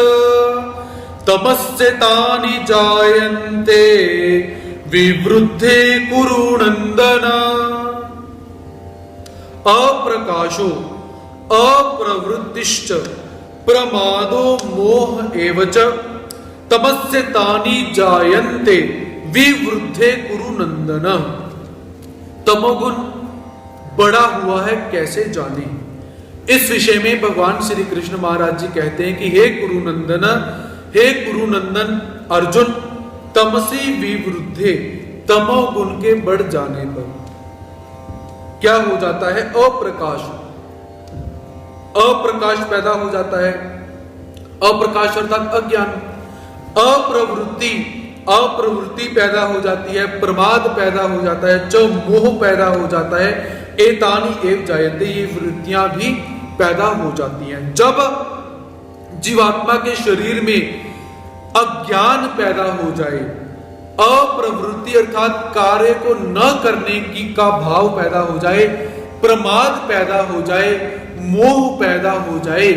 [SPEAKER 1] तमस्य तानि जायन्ते विवृद्धे कुरु नन्दन। अप्रकाशो अप्रवृत्तिश्च प्रमादो मोह एव च तमस्य तानि जायन्ते विवृद्धे कुरु नन्दन। तमोगुण बढ़ा हुआ है, कैसे जाने? इस विषय में भगवान श्री कृष्ण महाराज जी कहते हैं कि हे कुरुनंदन, हे कुरुनंदन अर्जुन, तमसी विवृद्धे, तमोगुण के बढ़ जाने पर क्या हो जाता है? अप्रकाश, अप्रकाश पैदा हो जाता है। अप्रकाश अर्थात अज्ञान। अप्रवृत्ति, अप्रवृत्ति पैदा हो जाती है, प्रमाद पैदा हो जाता है, जो मोह पैदा हो जाता है। एतानि एव जायते, ये वृत्तियां भी पैदा हो जाती हैं। जब जीवात्मा के शरीर में अज्ञान पैदा हो जाए, अप्रवृत्ति अर्थात कार्य को न करने की का भाव पैदा हो जाए, प्रमाद पैदा हो जाए, मोह पैदा हो जाए,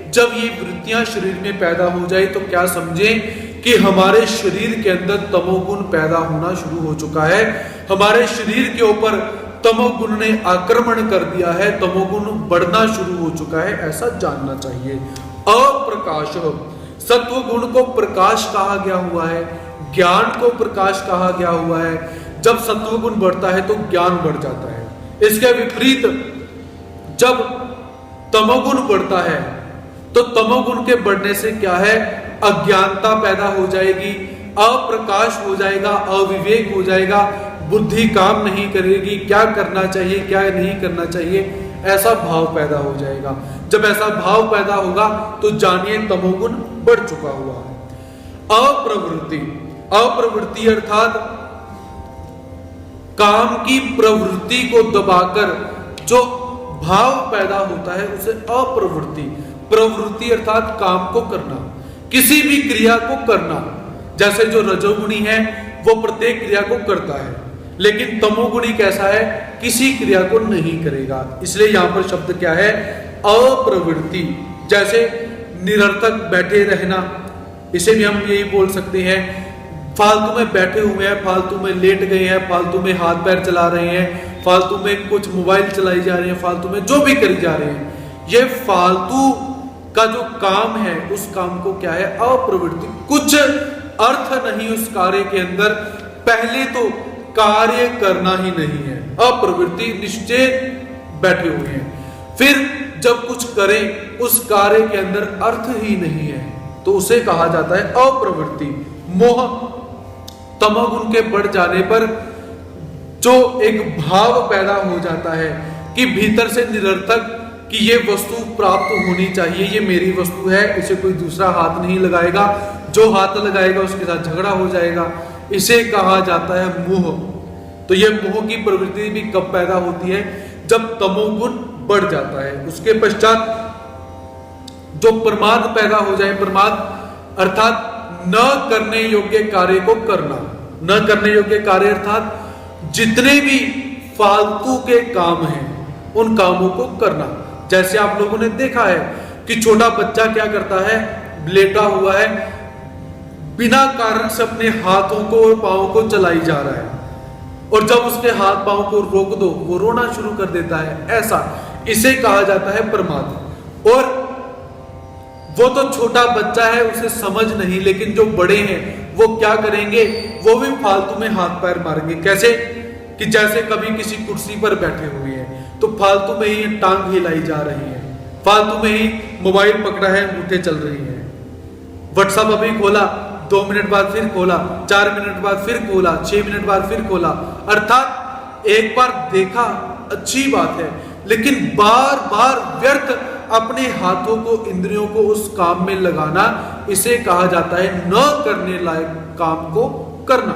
[SPEAKER 1] जब ये वृत्तियां शरीर में पैदा हो जाए तो क्या समझें कि हमारे शरीर के अंदर तमोगुण पैदा होना शुरू हो चुका है, हमारे शरीर के ऊपर तमोगुण ने आक्रमण कर दिया है, तमोगुण बढ़ना शुरू हो चुका है, ऐसा जानना चाहिए। अप्रकाश, सत्व गुण को प्रकाश कहा गया हुआ है, ज्ञान को प्रकाश कहा गया हुआ है। जब सत्व गुण बढ़ता है तो ज्ञान बढ़ जाता है। इसके विपरीत जब तमोगुण बढ़ता है तो तमोगुण के बढ़ने से क्या है, अज्ञानता पैदा हो जाएगी, अप्रकाश हो जाएगा, अविवेक हो जाएगा, बुद्धि काम नहीं करेगी, क्या करना चाहिए क्या नहीं करना चाहिए, ऐसा भाव पैदा हो जाएगा। जब ऐसा भाव पैदा होगा तो जानिए तमोगुण बढ़ चुका हुआ है। अप्रवृत्ति, अप्रवृत्ति अर्थात काम की प्रवृत्ति को दबाकर जो भाव पैदा होता है उसे अप्रवृत्ति, प्रवृत्ति अर्थात काम को करना, किसी भी क्रिया को करना। जैसे जो रजोगुणी है वो प्रत्येक क्रिया को करता है, लेकिन तमोगुणी कैसा है, किसी क्रिया को नहीं करेगा। इसलिए यहां पर शब्द क्या है, अप्रवृत्ति। जैसे निरर्थक बैठे रहना, इसे भी हम यही बोल सकते हैं, फालतू में बैठे हुए हैं, फालतू में लेट गए हैं, फालतू में हाथ पैर चला रहे हैं, फालतू में कुछ मोबाइल चलाई जा रही है, फालतू में जो भी करी जा रहे हैं, ये फालतू का जो काम है उस काम को क्या है, अप्रवृत्ति। कुछ अर्थ नहीं उस कार्य के अंदर, पहले तो कार्य करना ही नहीं है, अप्रवृत्ति, निश्चय बैठे हुए हैं। फिर जब कुछ करें उस कार्य के अंदर अर्थ ही नहीं है तो उसे कहा जाता है अप्रवृत्ति। मोह, तमोगुण के बढ़ जाने पर जो एक भाव पैदा हो जाता है कि भीतर से निरर्थक कि ये वस्तु प्राप्त होनी चाहिए, ये मेरी वस्तु है, इसे कोई दूसरा हाथ नहीं लगाएगा, जो हाथ लगाएगा उसके साथ झगड़ा हो जाएगा, इसे कहा जाता है मोह। तो ये मोह की प्रवृत्ति भी कब पैदा होती है, जब तमोगुण बढ़ जाता है। उसके पश्चात जो प्रमाद पैदा हो जाए, प्रमाद अर्थात न करने योग्य कार्य को करना, न करने योग्य कार्य अर्थात जितने भी फालतू के काम हैं उन कामों को करना। जैसे आप लोगों ने देखा है कि छोटा बच्चा क्या करता है, लेटा हुआ है, बिना कारण से अपने हाथों को और पांवों को चलाई जा रहा है, और जब उसके हाथ पांव को रोक दो वो रोना शुरू कर देता है, ऐसा, इसे कहा जाता है प्रमाद। और वो तो छोटा बच्चा है, उसे समझ नहीं, लेकिन जो बड़े हैं वो क्या करेंगे, वो भी फालतू में हाथ पैर मारेंगे। कैसे कि जैसे कभी किसी कुर्सी पर बैठे हुए हैं तो फालतू में ही टांग हिलाई जा रही है, फालतू में ही मोबाइल पकड़ा है, अंगूठे चल रही है, व्हाट्सएप अभी खोला, 2 मिनट बाद फिर खोला, 4 मिनट बाद फिर खोला, 6 मिनट बाद फिर खोला। अर्थात एक बार देखा अच्छी बात है, लेकिन बार बार व्यर्थ अपने हाथों को, इंद्रियों को उस काम में लगाना, इसे कहा जाता है न करने लायक काम को करना,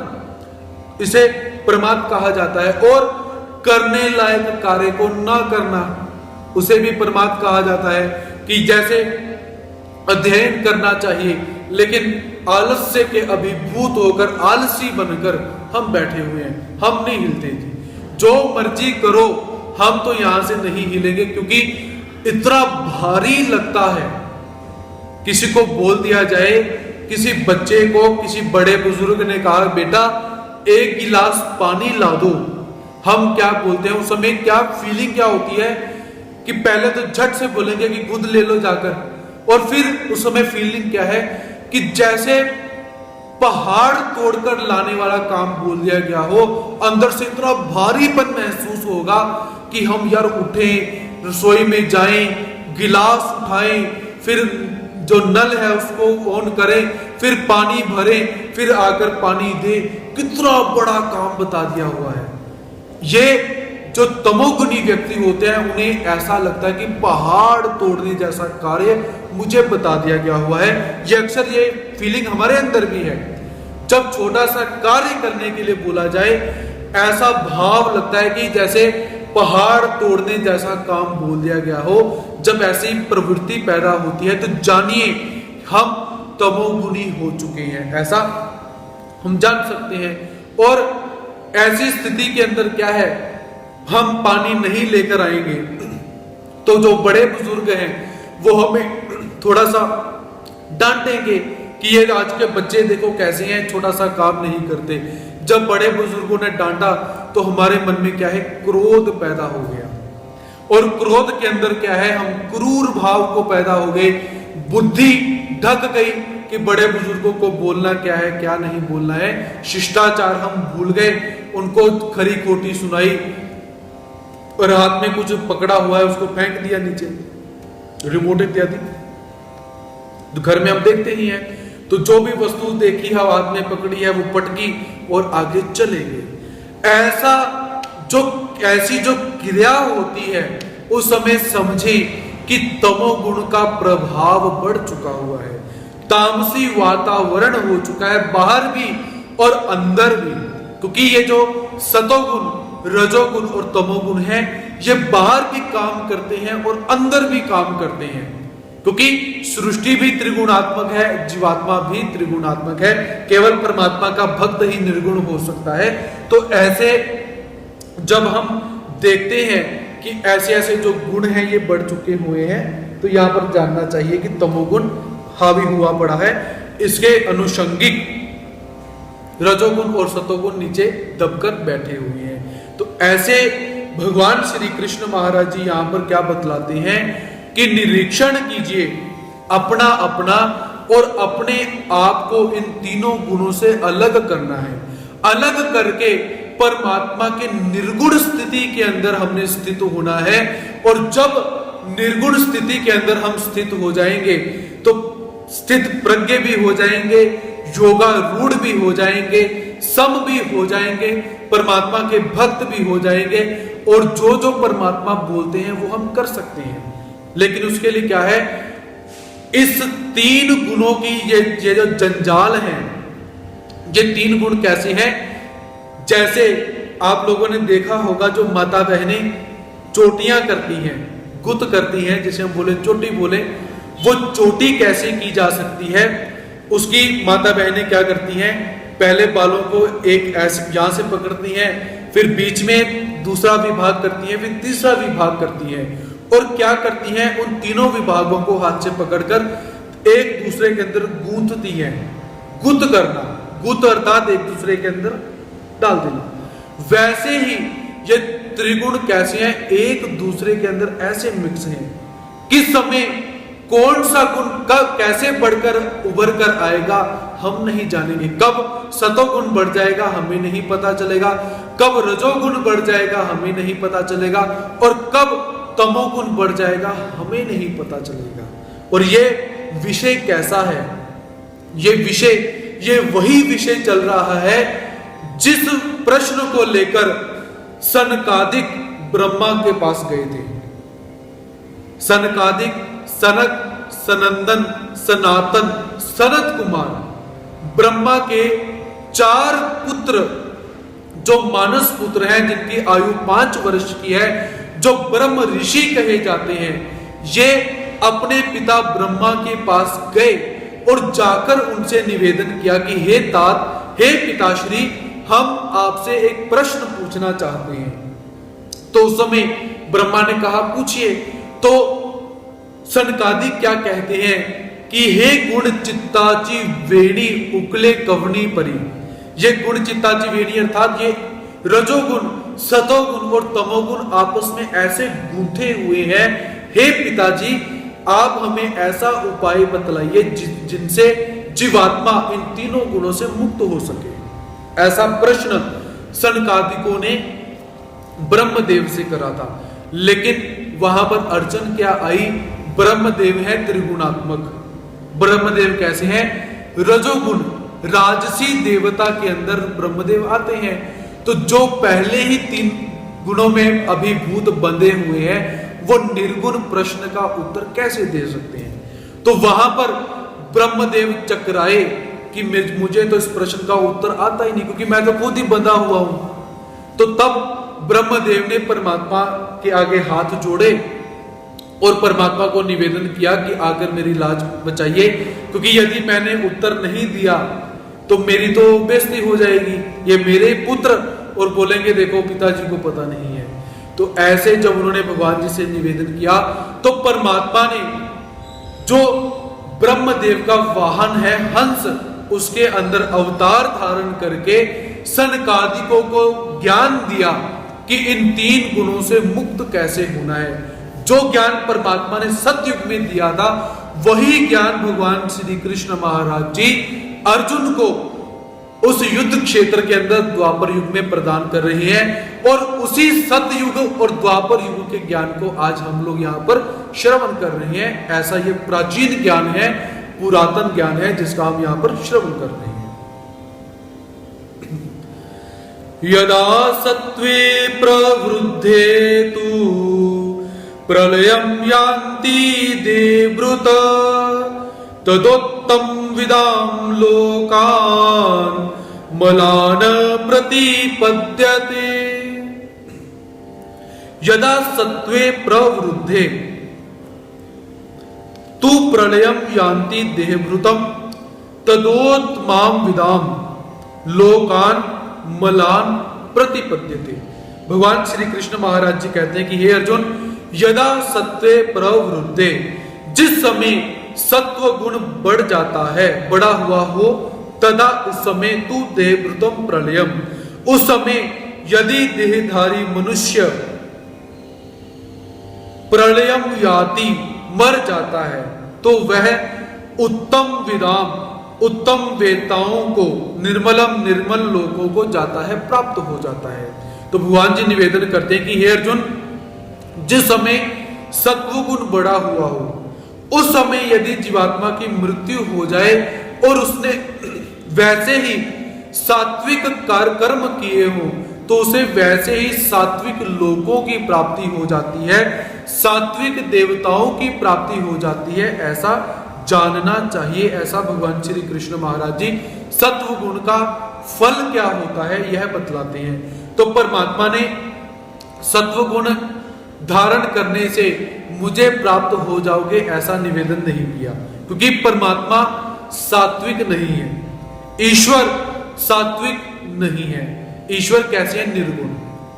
[SPEAKER 1] इसे प्रमाद कहा जाता है। और करने लायक कार्य को न करना, उसे भी प्रमाद कहा जाता है। कि जैसे अध्ययन करना चाहिए लेकिन आलस्य के अभिभूत होकर, आलसी बनकर हम बैठे हुए हैं, हम नहीं हिलते जी, जो मर्जी करो, हम तो यहां से नहीं हिलेंगे, क्योंकि इतना भारी लगता है। किसी को बोल दिया जाए, किसी बच्चे को किसी बड़े बुजुर्ग ने कहा बेटा 1 गिलास पानी ला दो, हम क्या बोलते हैं उस समय, क्या फीलिंग क्या होती है कि पहले तो झट से बोलेंगे कि खुद ले लो जाकर, और फिर उस समय फीलिंग क्या है कि जैसे पहाड़ तोड़कर लाने वाला काम बोल दिया गया हो, अंदर से इतना भारीपन महसूस होगा कि हम यार उठें, रसोई में जाएं, गिलास उठाएं, फिर जो नल है उसको ऑन करें, फिर पानी भरें, फिर आकर पानी दे। कितना बड़ा काम बता दिया हुआ है। ये जो तमोगुणी व्यक्ति होते हैं उन्हें ऐसा लगता है कि पहाड़ तोड़ने जैसा कार्य मुझे बता दिया गया हुआ है। ये अक्सर ये फीलिंग हमारे अंदर भी है। जब छोटा सा कार्य करने के लिए बोला जाए, ऐसा भाव लगता है कि जैसे पहाड़ तोड़ने जैसा काम बोल दिया गया हो। जब ऐसी प्रवृत्ति पैदा होती है तो जानिए हम तमोगुणी हो चुके हैं, ऐसा हम जान सकते हैं। और ऐसी स्थिति के अंदर क्या है, हम पानी नहीं लेकर आएंगे तो जो बड़े बुजुर्ग हैं वो हमें थोड़ा सा डांटेंगे कि ये आज के बच्चे देखो कैसे हैं, छोटा सा काम नहीं करते। जब बड़े बुजुर्गों ने डांटा तो हमारे मन में क्या है, क्रोध पैदा हो गया, और क्रोध के अंदर क्या है, हम क्रूर भाव को पैदा हो गए, बुद्धि ढक गई कि बड़े बुजुर्गों को बोलना क्या है, क्या नहीं बोलना है, शिष्टाचार हम भूल गए, उनको खरी खोटी सुनाई और हाथ में कुछ पकड़ा हुआ है उसको फेंक दिया नीचे, रिमोट इत्यादि। तो घर में हम देखते ही हैं, तो जो भी वस्तु देखी है हाथ में पकड़ी है वो पटकी और आगे चले गए। ऐसी जो क्रिया होती है उस समय समझे कि तमोगुण का प्रभाव बढ़ चुका हुआ है, तामसी वातावरण हो चुका है बाहर भी और अंदर भी। क्योंकि ये जो सतोगुण, रजोगुण और तमोगुण है, ये बाहर भी काम करते हैं और अंदर भी काम करते हैं। क्योंकि सृष्टि भी त्रिगुणात्मक है, जीवात्मा भी त्रिगुणात्मक है, केवल परमात्मा का भक्त ही निर्गुण हो सकता है। तो ऐसे जब हम देखते हैं कि ऐसे ऐसे जो गुण हैं ये बढ़ चुके हुए हैं, तो यहां पर जानना चाहिए कि तमोगुण हावी हुआ पड़ा है, इसके अनुषंगिक रजोगुण और सतोगुण नीचे दबकर बैठे हुए हैं। तो ऐसे भगवान श्री कृष्ण महाराज जी यहां पर क्या बतलाते हैं कि निरीक्षण कीजिए अपना अपना और अपने आप को इन तीनों गुणों से अलग करना है। अलग करके परमात्मा के निर्गुण स्थिति के अंदर हमने स्थित होना है, और जब निर्गुण स्थिति के अंदर हम स्थित हो जाएंगे तो स्थित प्रज्ञ भी हो जाएंगे, योगारूढ़ भी हो जाएंगे, सम भी हो जाएंगे, परमात्मा के भक्त भी हो जाएंगे, और जो जो परमात्मा बोलते हैं वो हम कर सकते हैं। लेकिन उसके लिए क्या है, इस तीन गुणों की ये जो जंजाल है, ये तीन गुण कैसे हैं, जैसे आप लोगों ने देखा होगा जो माता बहनें चोटियां करती हैं, गुत करती हैं, जिसे हम बोले चोटी बोले, वो चोटी कैसे की जा सकती है, उसकी माता बहनें क्या करती हैं, पहले बालों को एक ऐसे यहां से पकड़ती हैं, फिर बीच में दूसरा विभाग करती हैं, फिर तीसरा विभाग करती हैं, और क्या करती हैं, उन तीनों विभागों को हाथ से पकड़कर एक दूसरे के अंदर गूंथती हैं। गुत करना, गुत अर्थात एक दूसरे के अंदर डाल देना। वैसे ही ये त्रिगुण कैसे हैं, एक दूसरे के अंदर ऐसे मिक्स हैं, किस समय कौन सा गुण कब कैसे बढ़कर उभर कर आएगा हम नहीं जानेंगे। कब सतोगुण बढ़ जाएगा हमें नहीं पता चलेगा, कब रजोगुण बढ़ जाएगा हमें नहीं पता चलेगा, और कब तमोगुण बढ़ जाएगा हमें नहीं पता चलेगा। और ये विषय कैसा है, ये वही विषय चल रहा है जिस प्रश्न को लेकर सनकादिक ब्रह्मा के पास गए थे। सनकादिक, सनक, सनंदन, सनातन, सनत कुमार, ब्रह्मा के 4 पुत्र जो मानस पुत्र हैं, जिनकी आयु 5 वर्ष की है, जो ब्रह्म ऋषि कहे जाते हैं, ये अपने पिता ब्रह्मा के पास गए और जाकर उनसे निवेदन किया कि हे तात, हे पिताश्री, हम आपसे एक प्रश्न पूछना चाहते हैं। तो उस समय ब्रह्मा ने कहा पूछिए। तो सनकादिक क्या कहते हैं कि हे गुण चित्ताची वेणी उकले कवनी परी। ये गुण चित्ताची वेणी अर्थात ये रजोगुण, सतोगुण और तमोगुण आपस में ऐसे गूंथे हुए हैं, हे पिताजी आप हमें ऐसा उपाय बतलाइए जिनसे जीवात्मा इन तीनों गुणों से मुक्त हो सके। ऐसा प्रश्न सनकादिकों ने ब्रह्मदेव से करा था। लेकिन वहां पर अड़चन क्या आई, ब्रह्मदेव है त्रिगुणात्मक। ब्रह्मदेव कैसे हैं, रजोगुण, राजसी देवता के अंदर ब्रह्मदेव आते हैं। तो जो पहले ही 3 गुणों में अभिभूत बंधे हुए हैं, वो निर्गुण प्रश्न का उत्तर कैसे दे सकते हैं। तो वहां पर ब्रह्मदेव चकराए कि मुझे तो इस प्रश्न का उत्तर आता ही नहीं, क्योंकि मैं तो खुद ही बंधा हुआ हूं। तो तब ब्रह्मदेव ने परमात्मा के आगे हाथ जोड़े और परमात्मा को निवेदन किया कि आकर मेरी लाज बचाइए, क्योंकि यदि मैंने उत्तर नहीं दिया तो मेरी तो बेइज्जती हो जाएगी, ये मेरे पुत्र, और बोलेंगे देखो पिताजी को पता नहीं है। तो ऐसे जब उन्होंने भगवान जी से निवेदन किया तो परमात्मा ने जो ब्रह्मदेव का वाहन है हंस, उसके अंदर अवतार धारण करके सनकादिकों को ज्ञान दिया कि इन 3 गुणों से मुक्त कैसे होना है। जो ज्ञान परमात्मा ने सतयुग में दिया था, वही ज्ञान भगवान श्री कृष्ण महाराज जी अर्जुन को उस युद्ध क्षेत्र के अंदर द्वापर युग में प्रदान कर रही हैं। और उसी सतयुग और द्वापर युग के ज्ञान को आज हम लोग यहाँ पर श्रवण कर रहे हैं। ऐसा ये प्राचीन ज्ञान है, पुरातन ज्ञान है, जिसका हम यहाँ पर श्रवण कर रहे हैं। यदा सत्वे प्रवृद्धे तु प्रलयं यान्ति देवृत तदोत्तम विदाम लोकान मलान प्रतिपद्यते। यदा सत्वे प्रवृद्धे तु प्रलयं यान्ति देहभृतम तदोत्तमाम विदाम लोकान मलान प्रतिपद्यते। भगवान श्री कृष्ण महाराज जी कहते हैं कि हे अर्जुन, यदा सत्वे प्रवृद्धे, जिस समय सत्व गुण बढ़ जाता है, बड़ा हुआ हो, तदा उस समय तू देहभृतम प्रलयम, उस समय यदि देहधारी मनुष्य प्रलयम याति, मर जाता है, तो वह उत्तम विदाम, उत्तम वेताओं को, निर्मल लोगों को जाता है, प्राप्त हो जाता है। तो भगवान जी निवेदन करते हैं कि हे अर्जुन, जिस समय सत्व गुण बढ़ा हुआ हो, उस समय यदि जीवात्मा की मृत्यु हो जाए और उसने वैसे ही सात्विक कर्म किए हो, तो उसे वैसे ही सात्विक लोकों की प्राप्ति हो जाती है, सात्विक देवताओं की प्राप्ति हो जाती है। ऐसा जानना चाहिए। ऐसा भगवान श्री कृष्ण महाराज जी सत्व गुण का फल क्या होता है यह बतलाते हैं। तो परमात्मा ने सत्व गुण धारण करने से मुझे प्राप्त हो जाओगे ऐसा निवेदन नहीं किया, क्योंकि परमात्मा सात्विक नहीं है, ईश्वर सात्विक नहीं है। ईश्वर कैसे है? निर्गुण,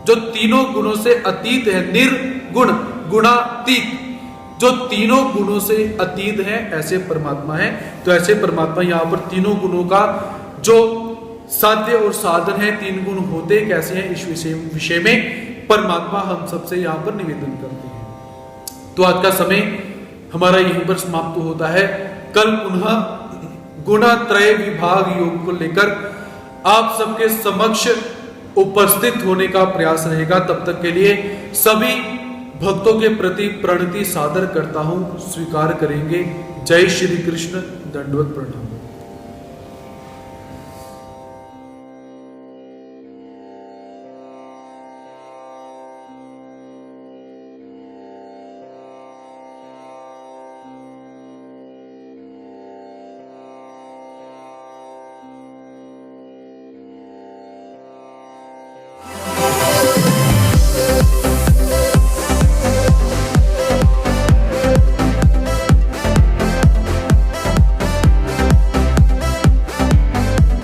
[SPEAKER 1] जो तीनों गुणों से अतीत है। निर्गुण, गुणातीत, जो तीनों गुणों से अतीत है, ऐसे परमात्मा है। तो ऐसे परमात्मा यहाँ पर तीनों गुणों का जो साध्य और साधन है, 3 गुण होते कैसे हैं, इस विषय में परमात्मा हम सबसे यहाँ पर निवेदन करते हैं। तो आज का समय हमारा यहीं पर समाप्त होता है। कल पुनः गुणत्रय विभाग योग को लेकर आप सबके समक्ष उपस्थित होने का प्रयास रहेगा। तब तक के लिए सभी भक्तों के प्रति प्रणति सादर करता हूं, स्वीकार करेंगे। जय श्री कृष्ण, दंडवत प्रणाम।